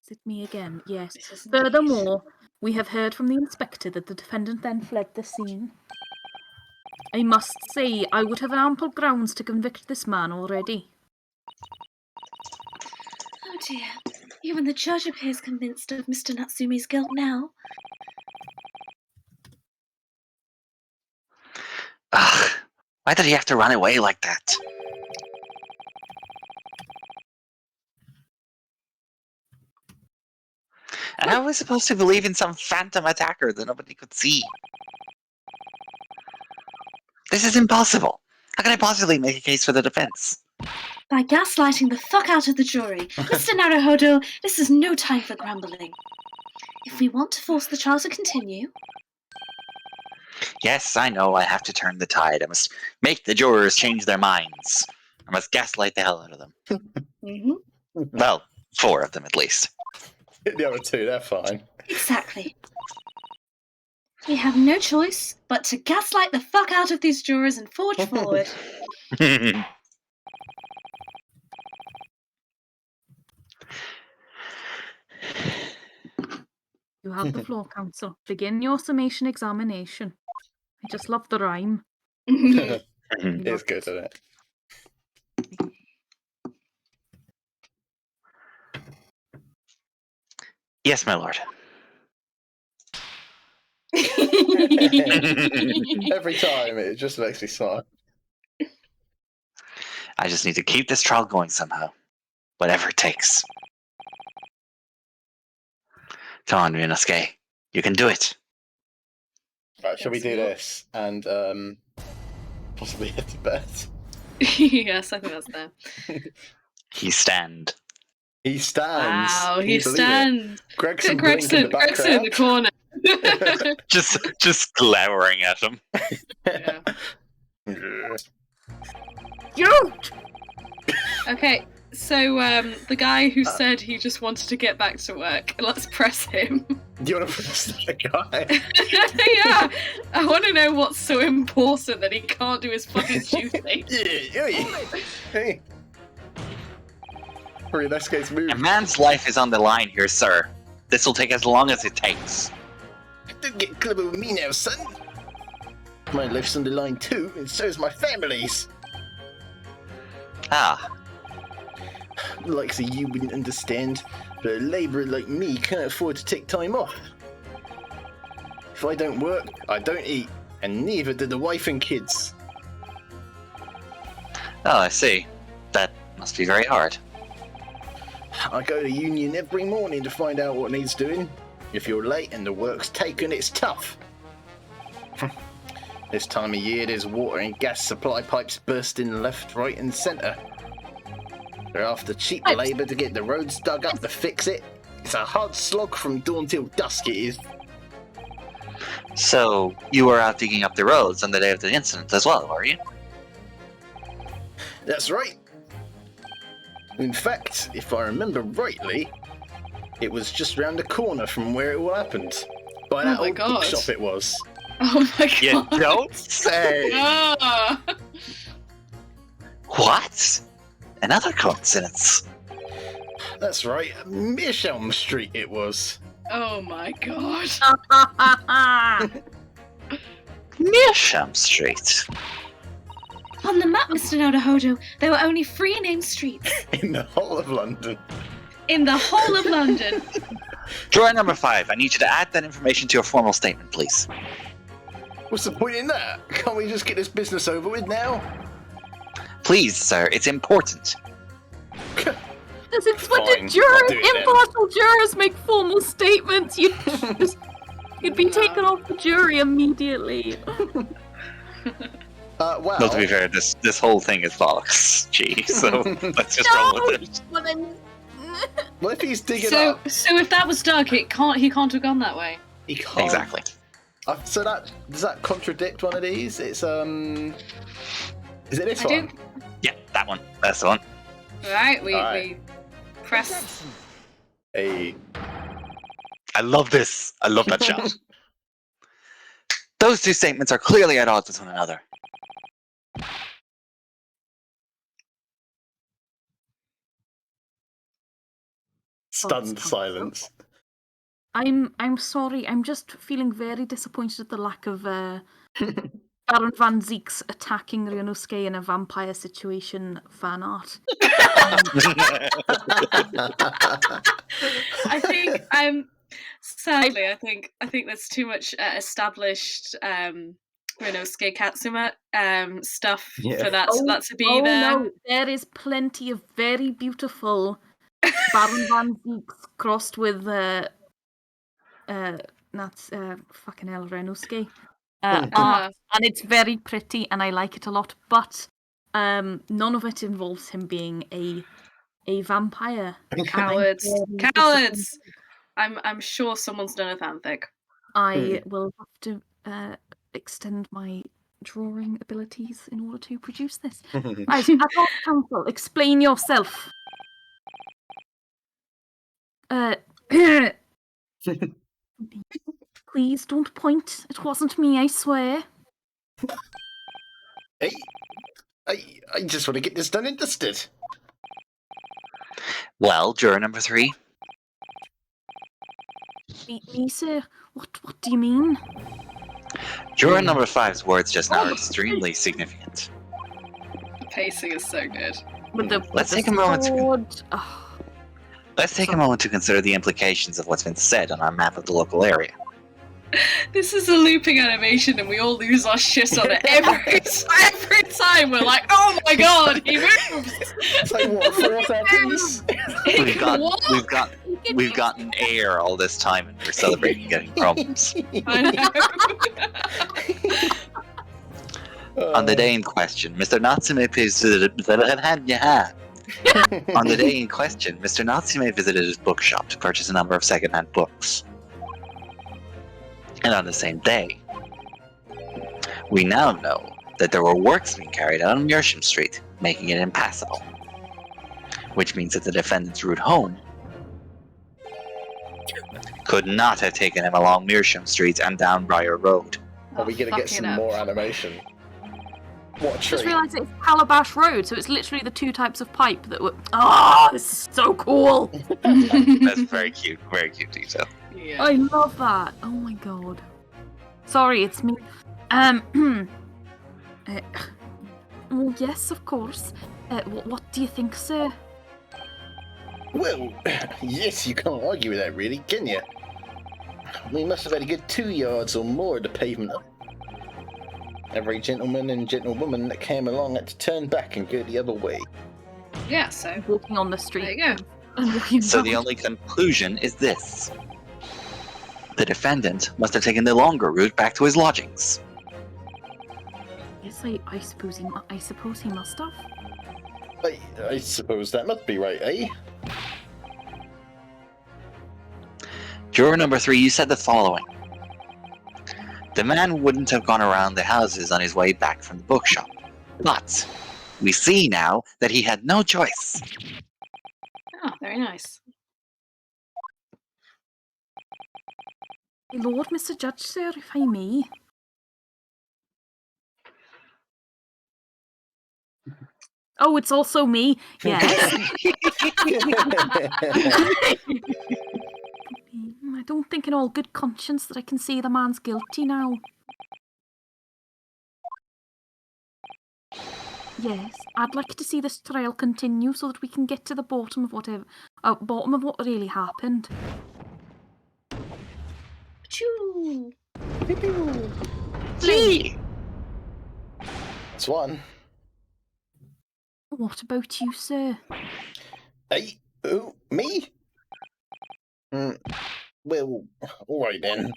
Is it me again? Yes. Furthermore, we have heard from the inspector that the defendant then fled the scene. I must say, I would have ample grounds to convict this man already. Oh dear, even the judge appears convinced of Mr. Natsume's guilt now. Ugh, why did he have to run away like that? And how was I supposed to believe in some phantom attacker that nobody could see? This is impossible. How can I possibly make a case for the defense? By gaslighting the fuck out of the jury. Mr. Naruhodo, this is no time for grumbling. If we want to force the trial to continue... Yes, I know I have to turn the tide. I must make the jurors change their minds. I must gaslight the hell out of them. Mm-hmm. Well, 4 of them at least. The other two, they're fine. Exactly. We have no choice but to gaslight the fuck out of these jurors and forge forward. You have the floor, Council. Begin your summation examination. I just love the rhyme. It's good, isn't it? Yes, my lord. Every time, it just makes me smile. I just need to keep this trial going somehow. Whatever it takes. Come on, Ryunosuke. You can do it. Right, shall we do this and possibly head to bed? Yes, I think that's there. He stand. He stands. Wow, Can he you believe it? stands. Gregson, Gregson in the corner. Just glowering at him. Yeah. You! Okay, so the guy who said he just wanted to get back to work, let's press him. Do you want to press the guy? Yeah, I want to know what's so important that he can't do his fucking duty. Hey. Ryunosuke's move. A man's life is on the line here, sir. This will take as long as it takes. Don't get clever with me now, son. My life's on the line too, and so's my family's. Ah, Likes of you wouldn't understand, but a labourer like me can't afford to take time off. If I don't work, I don't eat, and neither do the wife and kids. oh, I see. That must be very hard. I go to union every morning to find out what needs doing. If you're late and the work's taken, it's tough. This time of year, there's water and gas supply pipes bursting left, right, and centre. They're after cheap labour to get the roads dug up to fix it. It's a hard slog from dawn till dusk, it is. So, you were out digging up the roads on the day of the incident as well, were you? That's right. In fact, if I remember rightly, it was just round the corner from where it all happened. By that old bookshop it was. Oh my god. You don't say! Ah. What? Another coincidence. That's right, Meerschaum Street it was. Oh my god. Meerschaum Street. On the map, Mr. Naruhodo, there were only 3 named streets. In the whole of London. In the whole of London. Drawer number 5, I need you to add that information to your formal statement, please. What's the point in that? Can't we just get this business over with now? Please, sir, it's important. This is what Fine, the jurors, I'll do it then. impartial jurors make formal statements. You'd be taken off the jury immediately. Well... No, to be fair, this whole thing is bollocks. Gee, so let's just roll with it. Well, then... What if he's digging up? So if that was Doug, he can't have gone that way. He can't. Exactly. So does that contradict one of these? It's is it this I one? do. Yeah, that one. That's the one. Right, we Alright. press. Hey. I love this. I love that shot. Those two statements are clearly at odds with one another. Stunned silence. I'm sorry. I'm just feeling very disappointed at the lack of Baron Van Zeek's attacking Ryunosuke in a vampire situation fan art. I think sadly, I think there's too much established Ryunosuke Katsuma stuff for that to be there. No, there is plenty of very beautiful Baron Van Zeeks crossed with that's fucking hell Ryunosuke art, and it's very pretty and I like it a lot, but none of it involves him being a vampire. Cowards. Cowards! I'm sure someone's done a fanfic. I will have to extend my drawing abilities in order to produce this. Right, Council, explain yourself. Please don't point. It wasn't me, I swear. Hey, I just want to get this done and dusted. Well, juror number 3. Me, sir? What do you mean? Juror number 5's words just now are extremely significant. The pacing is so good. Let's take a moment to Oh, Let's take a moment to consider the implications of what's been said on our map of the local area. This is a looping animation and we all lose our shit on it every time. We're like, oh my god, he moves! It's like, what, 4 seconds? We've gotten air all this time and we're celebrating getting crumbs. I know. On the day in question, Mr. Natsume visited his bookshop to purchase a number of second-hand books. And on the same day, we now know that there were works being carried out on Mearsham Street, making it impassable. Which means that the defendant's route home could not have taken him along Mearsham Street and down Briar Road. Are we going to get some more animation? What a treat. just realised it's Calabash Road, so it's literally the 2 types of pipe that were. Oh, this is so cool! That's very cute detail. Yeah. I love that. Oh my god. Sorry, it's me. Oh yes, of course. What do you think, sir? Well, yes, you can't argue with that, really, can you? We must have had a good 2 yards or more of the pavement. Every gentleman and gentlewoman that came along had to turn back and go the other way. Yeah, so Walking on the street. there you go. And looking So down. the only conclusion is this. The defendant must have taken the longer route back to his lodgings. Yes, I suppose he must have. I suppose that must be right, eh? Juror number 3, you said the following. The man wouldn't have gone around the houses on his way back from the bookshop. But we see now that he had no choice. Oh, very nice. My Lord, Mr. Judge, sir, if I may. Oh, it's also me. Yes. I don't think in all good conscience that I can say the man's guilty now. Yes, I'd like to see this trial continue so that we can get to the bottom of what really happened. Choo! Lee! That's one. What about you, sir? Hey, who? Me? Well, alright then.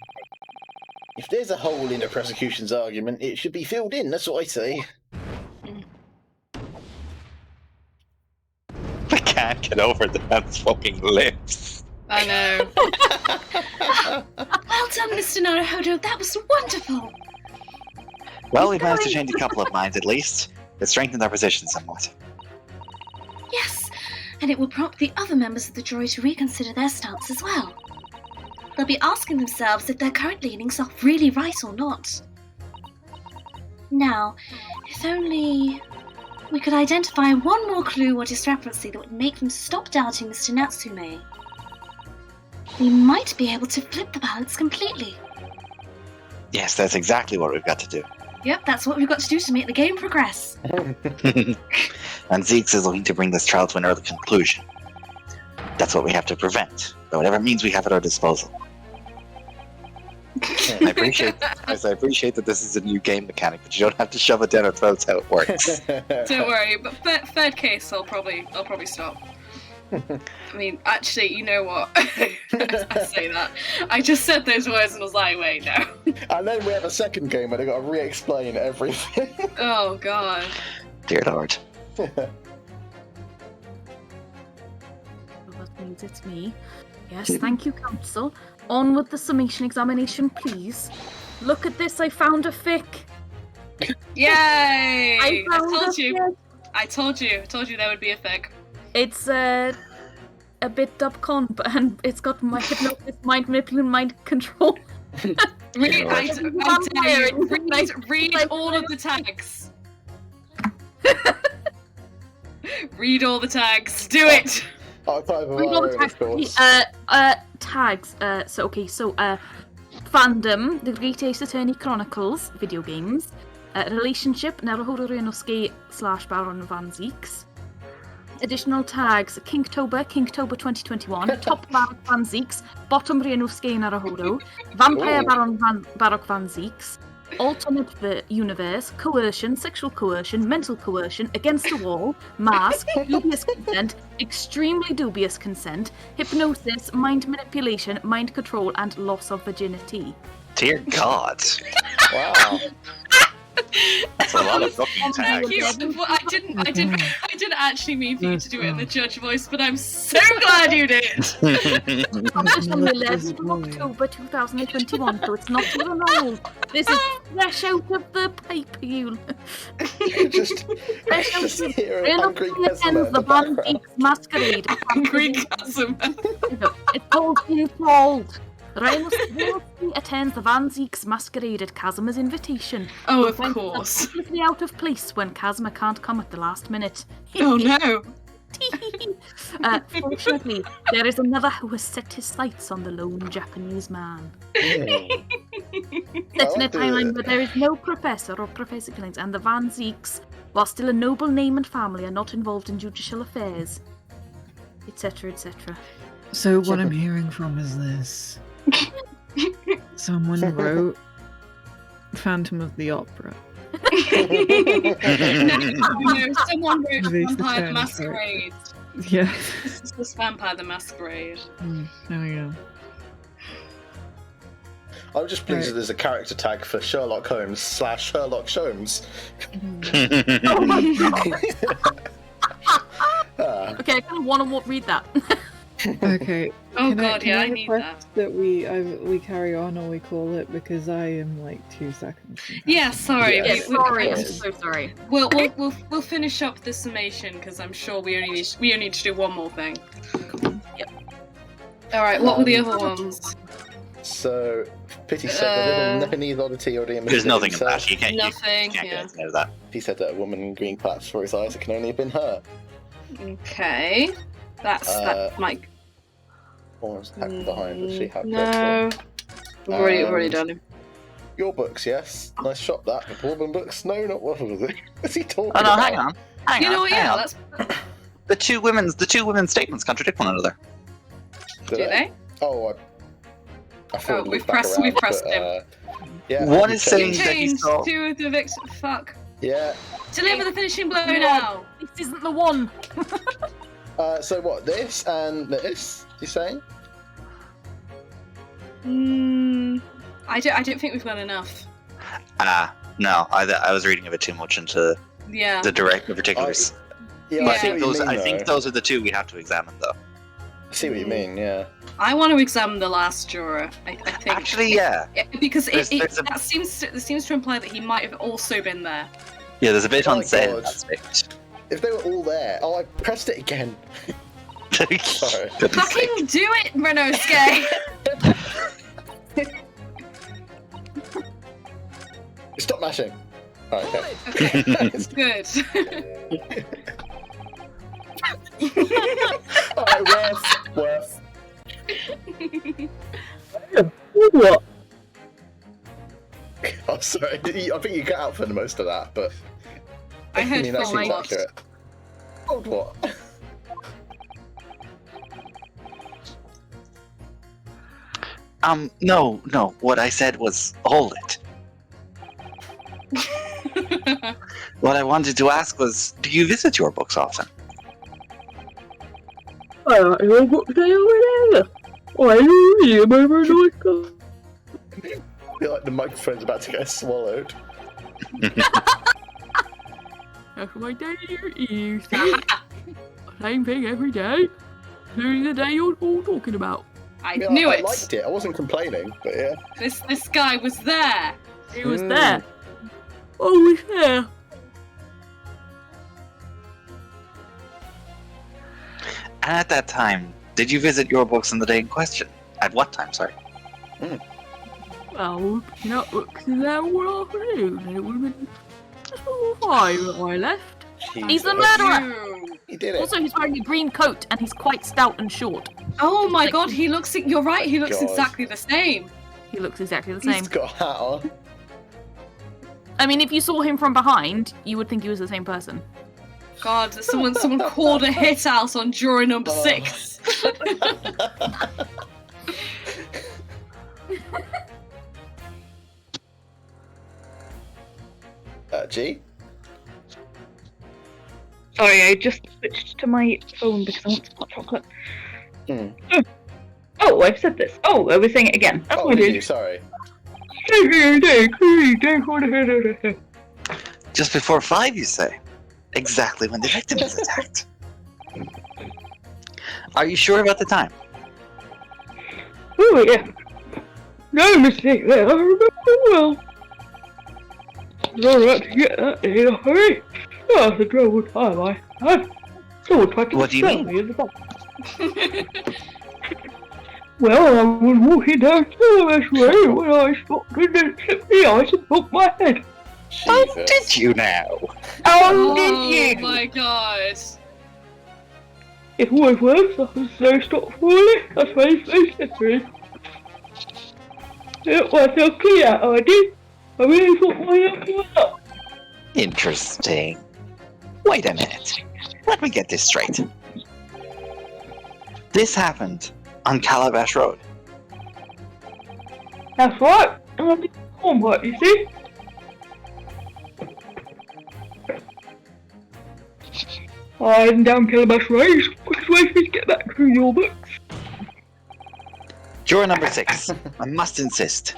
If there's a hole in the prosecution's argument, it should be filled in, that's what I say. I can't get over the man's fucking lips. I know. Well done, Mr. Naruhodo. That was wonderful. Well, we've managed to change a couple of minds at least. It strengthened our position somewhat. Yes, and it will prompt the other members of the jury to reconsider their stance as well. They'll be asking themselves if their current leanings are really right or not. Now, if only we could identify one more clue or discrepancy that would make them stop doubting Mr. Natsume, we might be able to flip the balance completely. Yes, that's exactly what we've got to do. Yep, that's what we've got to do to make the game progress. And Zeeks is looking to bring this trial to an early conclusion. That's what we have to prevent, but whatever means we have at our disposal. I appreciate that this is a new game mechanic, but you don't have to shove it down our throats how it works. Don't worry, but third case, I'll probably stop. I mean, actually, you know what? I say that. I just said those words and I was like, wait, no. And then we have a second game where they've got to re-explain everything. Oh, God. Dear Lord. Well, that means it's me. Yes, thank you, counsel. On with the summation examination, please. Look at this, I found a fic. Yay! I found told a you. fic. I told you there would be a fic. It's a bit dubcon, and it's got my hypnosis, mind manipulation, mind control. Read all of the tags. Read all the tags. Do it. Archive of Read all our the own, of course. tags. Fandom, The Great Ace Attorney Chronicles, video games. Relationship, Naruhodo Ryunosuke / Baron Van Zeeks. Additional tags, Kingtober 2021, Top Baron Van Zeeks, Bottom Ryunosuke Naruhodo, Vampire Baron Van Zeeks, Alternate Universe, Coercion, Sexual Coercion, Mental Coercion, Against the Wall, Mask, Dubious Consent, Extremely Dubious Consent, Hypnosis, Mind Manipulation, Mind Control, and Loss of Virginity. Dear God. Wow. That's a lot of fucking Thank tags. you. Well, I didn't actually mean for you to do it in the judge voice, but I'm so glad you did. Published on the 11th of October 2021, so it's not even old. This is fresh out of the paper, you. just hear a hungry Casimir in The the Van background. Zeeks Masquerade. Angry Casimir. It's all being told. Ryunosuke attends the Van Zeeks Masquerade at Casimir's invitation. Oh, of When course. completely out of place when Casimir can't come at the last minute. Oh no. Fortunately, there is another who has set his sights on the lone Japanese man. Set in a timeline where there is no professor or professor killings, and the Van Zeeks, while still a noble name and family, are not involved in judicial affairs, etc., etc. So what I'm hearing from is this. Someone wrote Phantom of the Opera. No, someone wrote Release the Vampire the phone, Masquerade. Yeah. This is just Vampire the Masquerade. There we go. I'm just pleased that there's a character tag for Sherlock Holmes / Sherlock Sholmes. Okay, I kind of want to read that. Okay. Oh Can god, yeah, I need that. request that we carry on or we call it because I am like 2 seconds. Yeah, sorry. Yeah. Sorry, I'm so sorry. We'll finish up the summation because I'm sure we only need to do one more thing. Yep. All right. What were the other ones? So, Pity said the little Nepalese oddity already admitted There's nothing in himself. that. You can't, Nothing, you can't yeah. get into that. He said that a woman in green plaits for his eyes, it can only have been her. Okay, that's Mike. Or was tagged behind, does she have No, we've already done him. Your books, yes. Nice shot, that. The Dwarven books? No, not what was it? What's he talking Oh no, about? hang on. Hang You on. know what? hang Yeah, on. that's. The two women's statements contradict one another. Do they? Oh, I thought we've pressed him. Yeah, One you is saying changed. that he Change saw. two of the victims. Fuck. Yeah. Deliver the finishing blow now. This isn't the one. So what? This and this? You saying? I don't think we've got enough. No, I was reading a bit too much into Yeah. the particulars. Yeah, But I I see think what you mean, I think though. those are the two we have to examine, though. I see what you mean. Yeah. I want to examine the last juror. I think. Actually, yeah. Because There's a- that seems to imply that he might have also been there. Yeah, there's a bit Oh my unsaid in God. that speech. If they were all there, oh, I pressed it again. Sorry. Fucking do it, Ryunosuke! Stop mashing. Alright, okay. Okay, good. Alright, worth. What? Oh, sorry. I think you got out for most of that, but I heard that seems full accurate. Oh, what? No. What I said was hold it. What I wanted to ask was, do you visit your books often? I feel like the microphone's about to get swallowed. That's my daily is same thing every day. Including the day you're all talking about. I Yeah, knew I it. liked it. I wasn't complaining, but yeah. This guy was there. He was there. Oh, he's there. And at that time, did you visit your books on the day in question? At what time, sorry? Well, not looks in there all afternoon. It would have been just before 5 that I left. He's a murderer! He did it. Also, he's wearing a green coat and he's quite stout and short. Oh my god, he looks. You're right. He looks God. exactly the same. He looks exactly the same. He's got a hat on. I mean, if you saw him from behind, you would think he was the same person. God, someone called a hit out on juror number 6. G? Sorry, I just switched to my phone because I want some hot chocolate. Oh, I've said this. Oh, I was saying it again. Oh, did you? Sorry. Just before 5, you say? Exactly when the victim is attacked. Are you sure about the time? Oh, yeah. No mistake there. I remember well. I had to get that in a hurry. That's a terrible time I had. Someone tried to What do you stab mean? me in the back. Well, I was walking down Service Way when I stopped and then slipped the ice and broke my head. How Jesus. did you know? How did Oh you? my god. It was worse. I was so stopped falling. That's why it's so slippery. It was so clear, I did. I really thought my luck was up. Interesting. Wait a minute. Let me get this straight. This happened on Calabash Road. That's right. And I did homework, you see. I'm down Calabash Way. Quickest way for me to get back through your books. Juror number 6, I must insist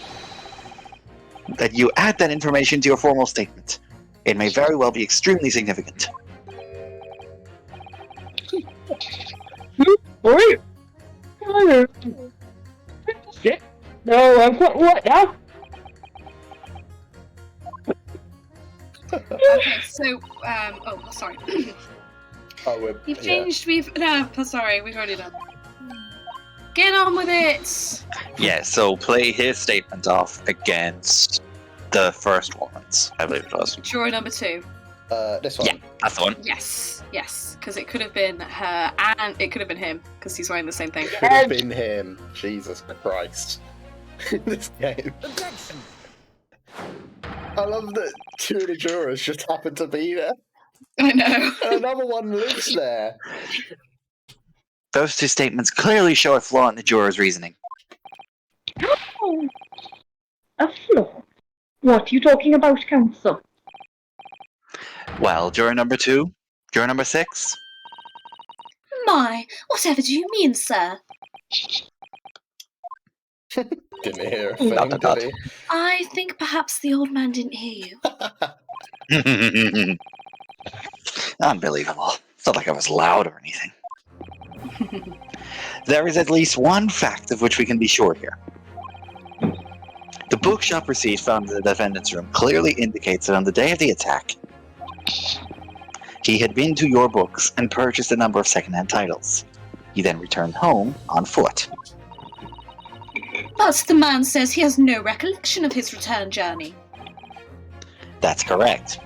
that you add that information to your formal statement. It may very well be extremely significant. Alright. No, I'm quite right now. Okay, so oh sorry. You've changed. We've already done. Get on with it. Yeah, so play his statement off against the first woman's, I believe it was. Juror number 2. This one. Yeah, that's the one. Yes, because it could have been her and it could have been him because he's wearing the same thing. Could have been him. Jesus Christ. This game. I love that 2 of the jurors just happened to be there. I know. And another one lives there. Those 2 statements clearly show a flaw in the juror's reasoning. Oh, a flaw? What are you talking about, Counsel? Well, juror number 2, juror number 6. My, whatever do you mean, sir? Didn't hear a thing, Dot. did I think perhaps the old man didn't hear you. Unbelievable. It's not like I was loud or anything. There is at least one fact of which we can be sure here. The bookshop receipt found in the defendant's room clearly indicates that on the day of the attack, he had been to your books and purchased a number of second-hand titles. He then returned home on foot. But the man says he has no recollection of his return journey. That's correct.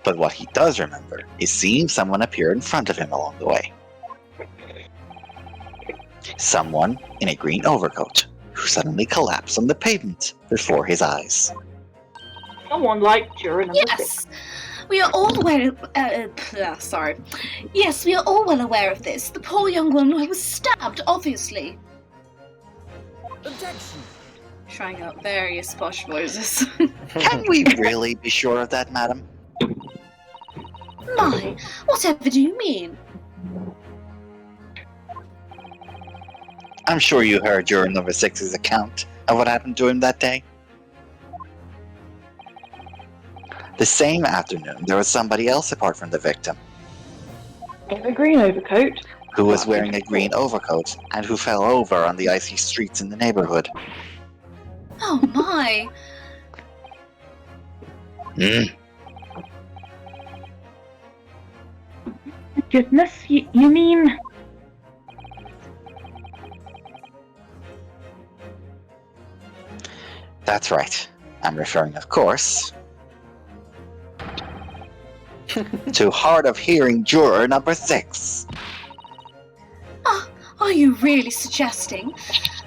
But what he does remember is seeing someone appear in front of him along the way. Someone in a green overcoat who suddenly collapsed on the pavement before his eyes. Someone like juror number 6. Yes, we are all aware. Sorry. Yes, we are all well aware of this. The poor young woman was stabbed, obviously. Trying out various posh voices. Can we really be sure of that, madam? My, whatever do you mean? I'm sure you heard juror number 6's account of what happened to him that day. The same afternoon, there was somebody else apart from the victim In a green overcoat. who was wearing a green overcoat and who fell over on the icy streets in the neighborhood. Oh my! Goodness, you mean That's right. I'm referring, of course, to hard of hearing juror number 6. Are you really suggesting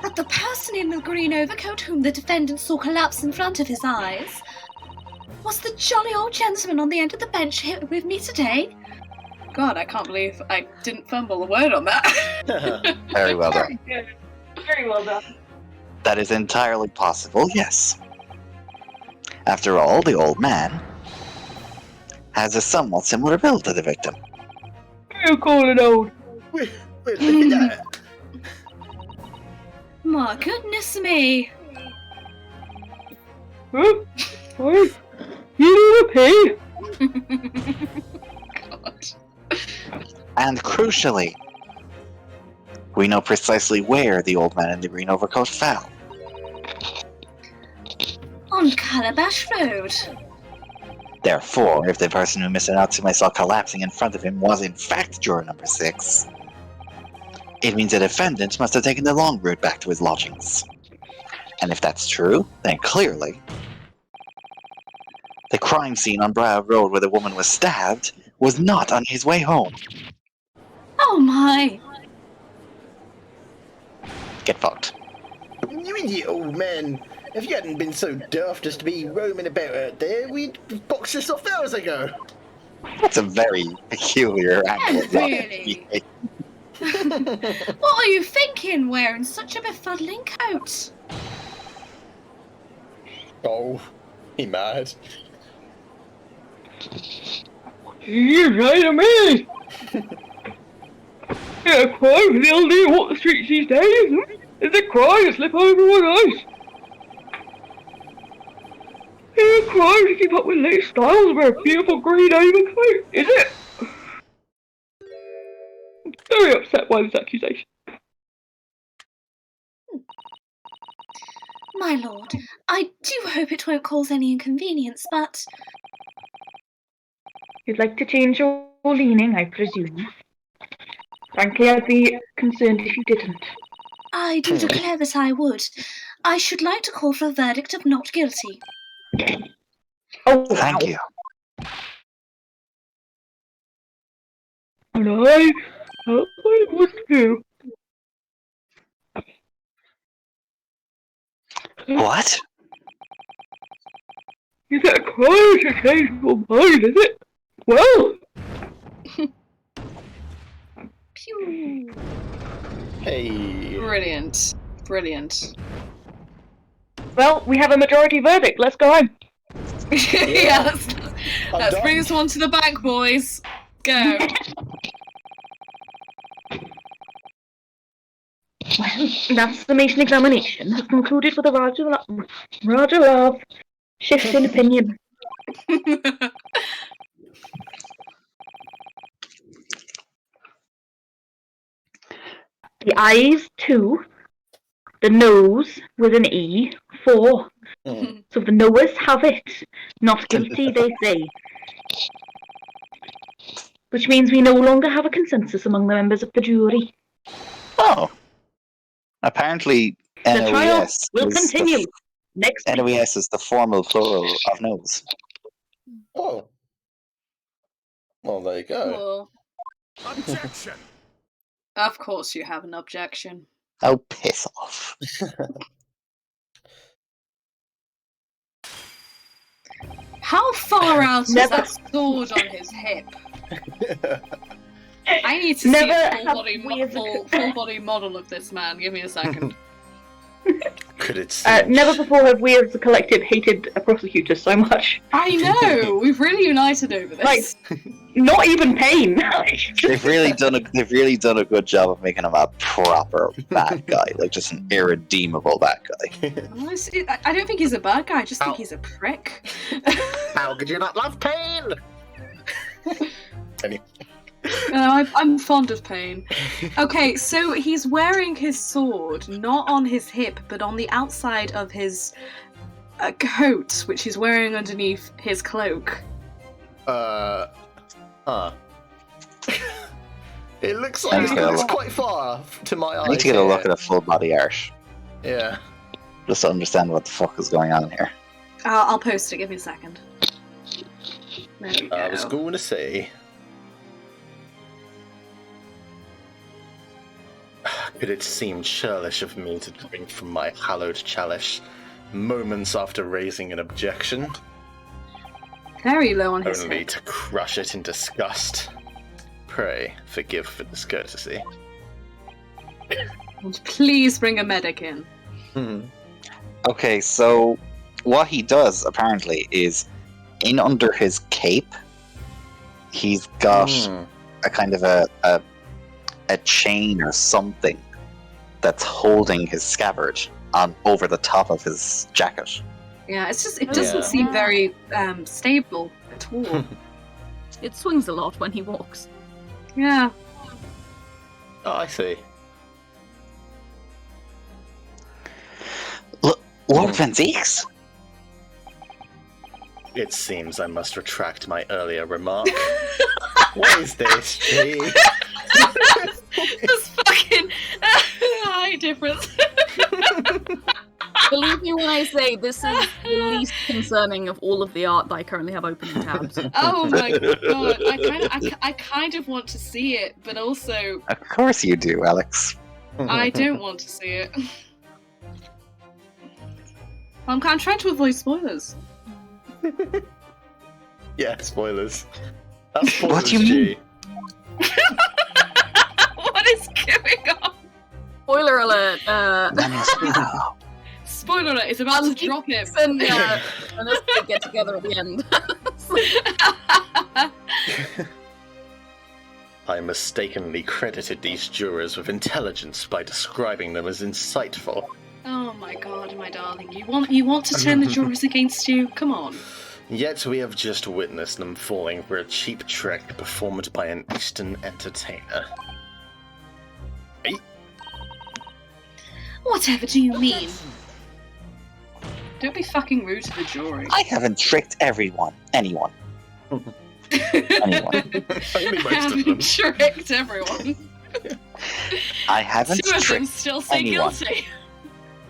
that the person in the green overcoat whom the defendant saw collapse in front of his eyes was the jolly old gentleman on the end of the bench here with me today? God, I can't believe I didn't fumble a word on that. Very well done. Good. Very well done. That is entirely possible, yes. After all, the old man has a somewhat similar build to the victim. You call it old. Wait, look at that. My goodness me. Huh? What? You need a pee? God. And crucially, we know precisely where the old man in the green overcoat fell. On Calabash Road. Therefore, if the person who Mr. Natsume saw collapsing in front of him was in fact juror number 6, it means the defendant must have taken the long route back to his lodgings. And if that's true, then clearly, the crime scene on Brow Road where the woman was stabbed was not on his way home. Oh my. Get fucked. You idiot old man. If you hadn't been so daft as to be roaming about out there, we'd boxed this off hours ago. That's a very peculiar angle. Really? What are you thinking wearing such a befuddling coat? Oh, he mad. You're right to me. Yeah, crime they'll do what the streets these days. It's a crime to slip over on ice. It's a crime to keep up with latest styles of our beautiful green overcoat, is it? I'm very upset by this accusation. My lord, I do hope it won't cause any inconvenience, but You'd like to change your leaning, I presume. Frankly, I'd be concerned if you didn't. I do declare that I would. I should like to call for a verdict of not guilty. Oh, Thank wow. you. And I must do. What? Is it a crime to change your mind, is it? Well, Pew. Hey. Brilliant. Brilliant. well, we have a majority verdict. Let's go home. Yeah, let's done. bring this one to the bank, boys. Go. Well, that's the Mason examination. Has concluded with a rather love shift in opinion. The eyes, 2. The nose, with an E, 4. Mm. So the knowers have it. Not guilty, they say. Which means we no longer have a consensus among the members of the jury. Oh. Apparently, The trial NOES will is continue next week. NOES is the formal plural of nose. Oh. Well, there you go. Cool. Objection! Of course you have an objection. Oh, piss off. How far out is Never- that sword on his hip? I need to Never see a have we as a full body model of this man. Give me a second. Could it Never before have we as a collective hated a prosecutor so much. I know! We've really united over this. Like, not even pain. They've really done a good job of making him a proper bad guy, like just an irredeemable bad guy. Honestly, I don't think he's a bad guy, I just think Ow. he's a prick. How could you not love pain? Anyway. No, I'm fond of pain. Okay, so he's wearing his sword not on his hip, but on the outside of his coat, which he's wearing underneath his cloak. Huh. It looks I like need to it's look. quite far to my eyes. I need to get a look here. at a full body art. Yeah. Just to understand what the fuck is going on here. I'll post it. Give me a second. There we go. I was going to say... Could it seem churlish of me to drink from my hallowed chalice moments after raising an objection, Very low on his only hip. to crush it in disgust? Pray, forgive for discourtesy. And please bring a medic in. Okay, so what he does apparently is in under his cape, he's got a kind of a chain or something that's holding his scabbard on over the top of his jacket. Yeah, it's just, it doesn't seem very stable at all. It swings a lot when he walks. Yeah. Oh, I see. Lord Venziques? It seems I must retract my earlier remark. What is this, G? This fucking high difference. Believe me when I say this is the least concerning of all of the art that I currently have open in tabs. Oh my god! I kind of want to see it, but also Of course you do, Alex. I don't want to see it. I'm trying to avoid spoilers. Yeah, spoilers. That's spoilers, What do you G. What is going on? Spoiler alert! Spoiler alert! It's about to drop him. And let's get together at the end. I mistakenly credited these jurors with intelligence by describing them as insightful. Oh my god, my darling! You want to turn the jurors against you? Come on. Yet we have just witnessed them falling for a cheap trick performed by an Eastern entertainer. Whatever do you mean? Don't be fucking rude to the jury. I haven't tricked anyone. Only I most of them. haven't tricked everyone. I haven't Two of them tricked still say anyone. guilty.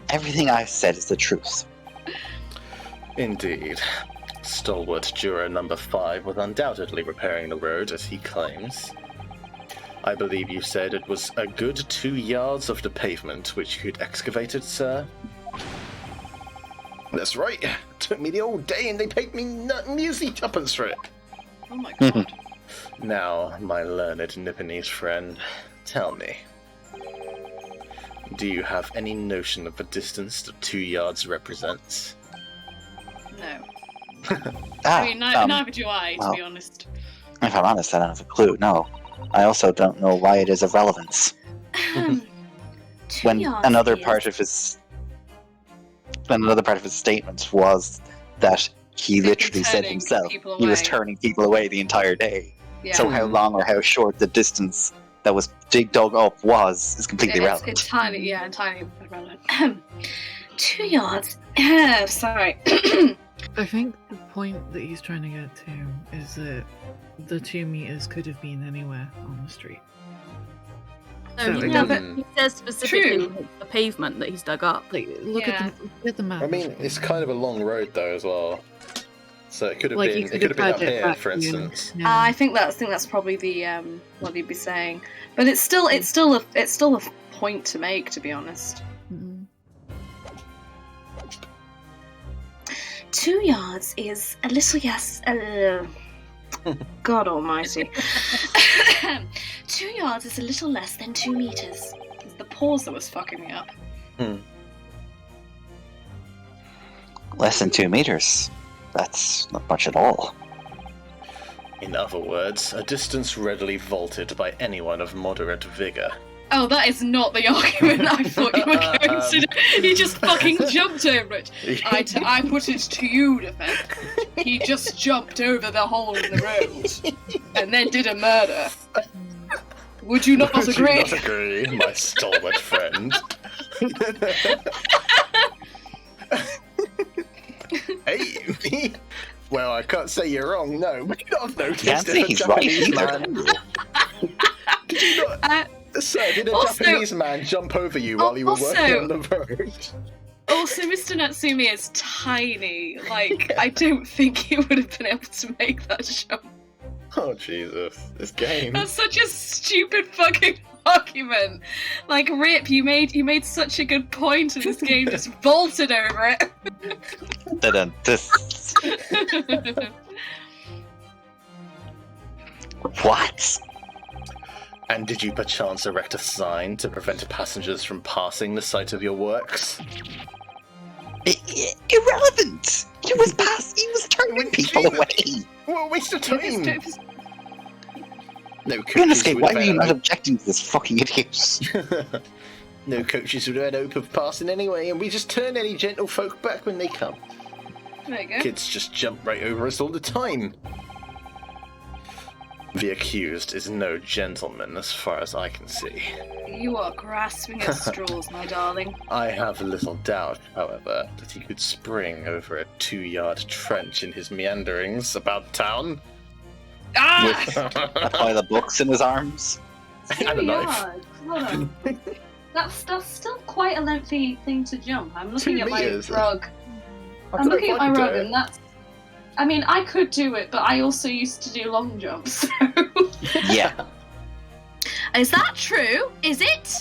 Everything I've said is the truth. Indeed. Stalwart juror number 5 was undoubtedly repairing the road, as he claims. I believe you said it was a good 2 yards of the pavement which you'd excavated, sir? That's right. It took me the whole day and they paid me musy tuppence for it. Oh my god. Now, my learned Nipponese friend, tell me. Do you have any notion of the distance the 2 yards represents? No. Ah, I mean, neither do I, to be honest. If I'm honest, I don't have a clue, no. I also don't know why it is of relevance. 2 When yards another is- part of his statement was that he literally said turning himself people he was away. turning people away the entire day. Yeah. So how long or how short the distance that was dug up is completely it's relevant. entirely irrelevant. 2 yards. Sorry. I think the point that he's trying to get to is that the 2 meters could have been anywhere on the street. No, he, Yeah, doesn't- he says specifically True. the pavement that he's dug up. Like, look at the map. I mean, it's kind of a long road though as well. So it could have Like, been you it could have been had up it here, back for in. instance. Yeah. I think that's probably the what he'd be saying, but it's still a point to make, to be honest. Mm. 2 yards is a little God Almighty. 2 yards is a little less than 2 meters. It's the pause that was fucking me up. Less than 2 meters. That's not much at all. In other words, a distance readily vaulted by anyone of moderate vigor. Oh, that is not the argument I thought you were going to do. He just fucking jumped over it. I put it to you, defense. He just jumped over the hole in the road and then did a murder. Would you not Would agree? you not agree, my stalwart friend? Hey, well, I can't say you're wrong, no. Would you not have noticed Can't if say a he's right Japanese either. man... Did you not... Sir, did a Also- Japanese man jump over you while you were Also- working on the road? Also, Mr. Natsumi is tiny. Like, I don't think he would have been able to make that jump. Oh, Jesus. This game. That's such a stupid fucking argument. Like, Rip, you made such a good point, and this game just vaulted over it. What? And did you perchance erect a sign to prevent passengers from passing the site of your works? Irrelevant! He was turning people away! What a waste of time! No Goodness, coaches why would are you have not had objecting to this fucking idiot? No coaches would have had hope of passing anyway, and we just turn any gentlefolk back when they come. There you go. Kids just jump right over us all the time. The accused is no gentleman as far as I can see. You are grasping at straws, my darling. I have little doubt, however, that he could spring over a 2-yard trench in his meanderings about town. Ah! A pile of books in his arms? And a knife. Hold on. That's still quite a lengthy thing to jump. I'm looking 2 at my meters. rug. I I'm don't know looking if at I my could rug, do it. and that's. I mean, I could do it, but I also used to do long jumps. So. Yeah. Is that true? Is it?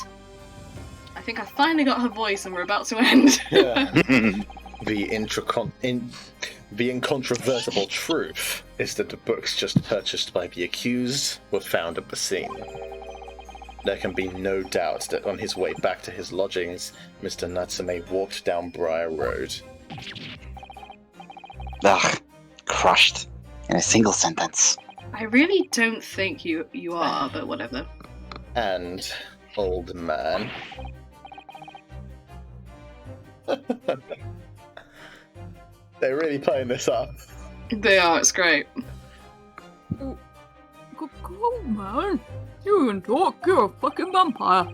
I think I finally got her voice, and we're about to end. Yeah. The incontrovertible truth is that the books just purchased by the accused were found at the scene. There can be no doubt that on his way back to his lodgings, Mr. Natsume walked down Briar Road. Ugh. Crushed. In a single sentence. I really don't think you are, but whatever. And, old man... They're really playing this up. They are. It's great. Go, man. You can talk. You're a fucking vampire.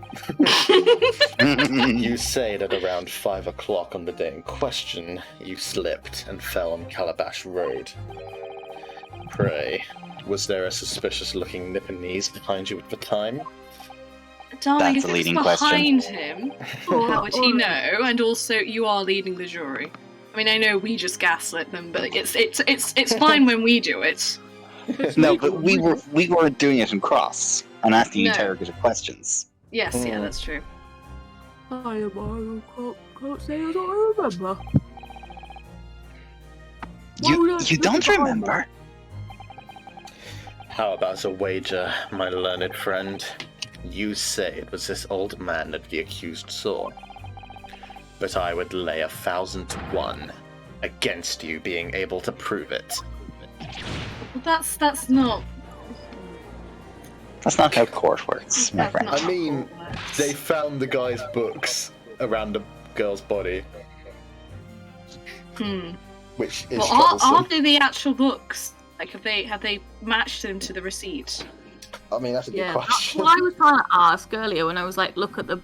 You say that around 5 o'clock on the day in question, you slipped and fell on Calabash Road. Pray, was there a suspicious-looking Nipponese behind you at the time? Darling, That's if a leading it's behind question. him, how would he know? And also, you are leading the jury. I mean, I know we just gaslit them, but it's fine when we do it. No, but we weren't doing it in cross and asking No. interrogative questions. Yes, yeah, that's true. I can't say I don't remember. You don't remember? How about a wager, my learned friend? You say it was this old man that the accused saw. But I would lay 1,000 to 1 against you being able to prove it. That's not. That's not how court works, my That's friend. not I mean, how it works. They found the guy's books around the girl's body, which is Well, troublesome. are they the actual books? Like, have they matched them to the receipt? I mean, that's a good Yeah, that's question. what I was trying to ask earlier when I was like, look at the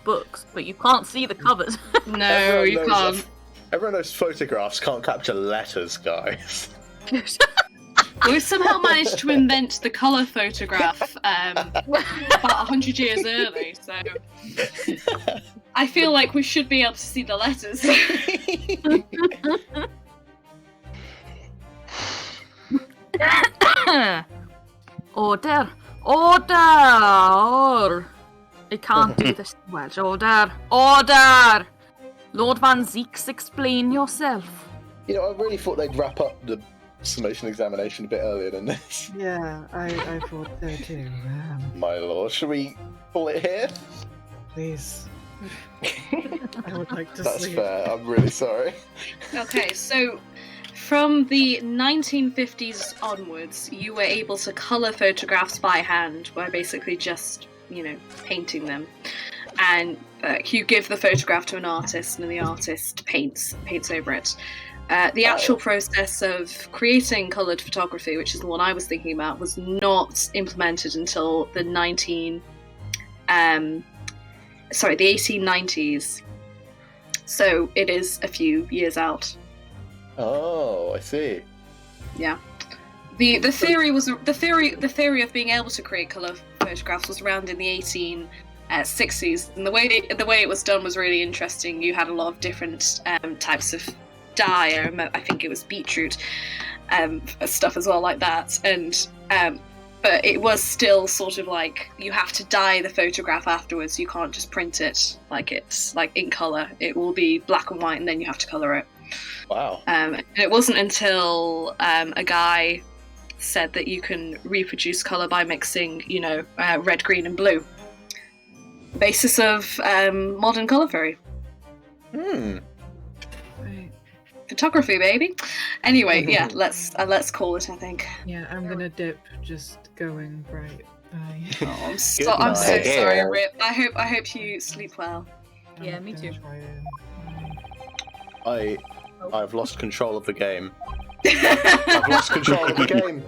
books, but you can't see the covers. No, Everyone you knows can't. that- Everyone knows photographs can't capture letters, guys. We've somehow managed to invent the colour photograph about 100 years early, so I feel like we should be able to see the letters. Order! Order! I can't do this well. Order! Order! Lord Van Zeeks, explain yourself. You know, I really thought they'd wrap up the summation examination a bit earlier than this. Yeah, I thought so too. My lord, should we call it here? Please. I would like to That's sleep. fair, I'm really sorry. Okay, so from the 1950s onwards, you were able to colour photographs by hand by basically just, painting them. And you give the photograph to an artist, and the artist paints over it. The actual process of creating coloured photography, which is the one I was thinking about, was not implemented until the 1890s. So it is a few years out. Oh, I see. Yeah. The theory of being able to create colour photographs was around in the 60s, and the way it was done was really interesting. You had a lot of different types of dye. I think it was beetroot stuff as well, like that, and but it was still sort of like you have to dye the photograph afterwards. You can't just print it like it's like in color. It will be black and white, and then you have to color it. Wow. And it wasn't until a guy said that you can reproduce color by mixing, red, green, and blue. Basis of modern color theory. Right. Photography, baby. Anyway, yeah, let's call it, I think. Yeah, I'm gonna dip. Just going right. Bye. Oh, I'm so night. sorry, Rip. I hope you sleep well. Yeah, me too. I've lost control of the game. I've lost control of the game.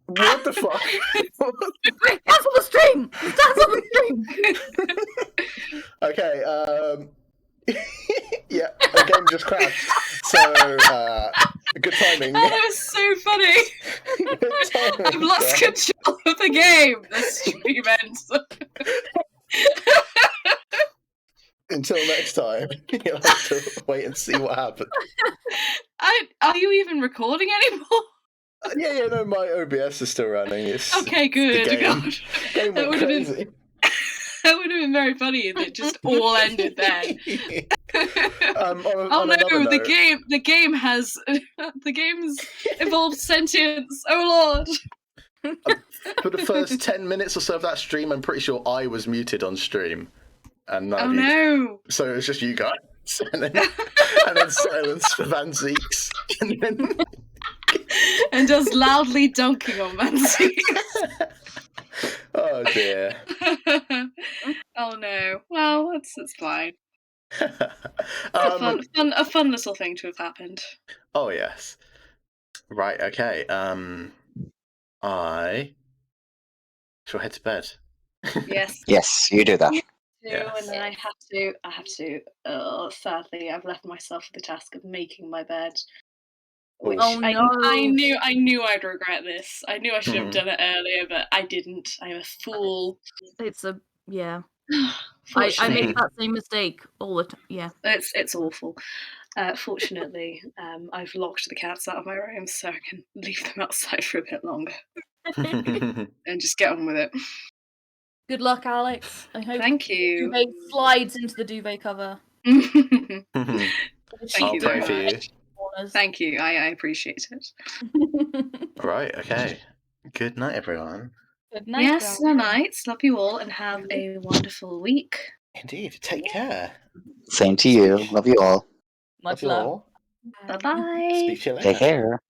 What the fuck? Cancel the stream! Cancel the stream! Okay, yeah, the game just crashed. So, good timing. Oh, that was so funny. Good timing. I've lost control of the game. The stream ends. Until next time, you'll have to wait and see what happens. Are you even recording anymore? Yeah, no, my OBS is still running. It's Okay, good. the game. God. Game That went would have crazy. been that would have been very funny if it just all ended then. Oh no, the game's evolved sentience. Oh lord. For the first 10 minutes or so of that stream, I'm pretty sure I was muted on stream. And Oh no. So it was just you guys. And then silence for Van Zeeks. And just loudly dunking on Manzi. Oh dear. Oh no. Well, it's fine. Um, A fun little thing to have happened. Oh yes. Right, okay. I shall head to bed. Yes. Yes, you do that. Yes. And then I have to. Sadly, I've left myself the task of making my bed. Which Oh, I no. knew I'd regret this. I knew I should have done it earlier, but I didn't. I'm a fool. Yeah. I Fortunately, make that same mistake all the time. Yeah. it's awful. Fortunately, I've locked the cats out of my room, so I can leave them outside for a bit longer and just get on with it. Good luck, Alex. I hope Thank you. duvet slides into the duvet cover. Thank I'll you pray very for you. much. Thank you. I appreciate it. Right, okay. Good night, everyone. Good night. Yes, good night. Love you all and have a wonderful week. Indeed. Take care. Same to you. Love you all. Much you love. all. Bye bye. Speak to you later. Take care.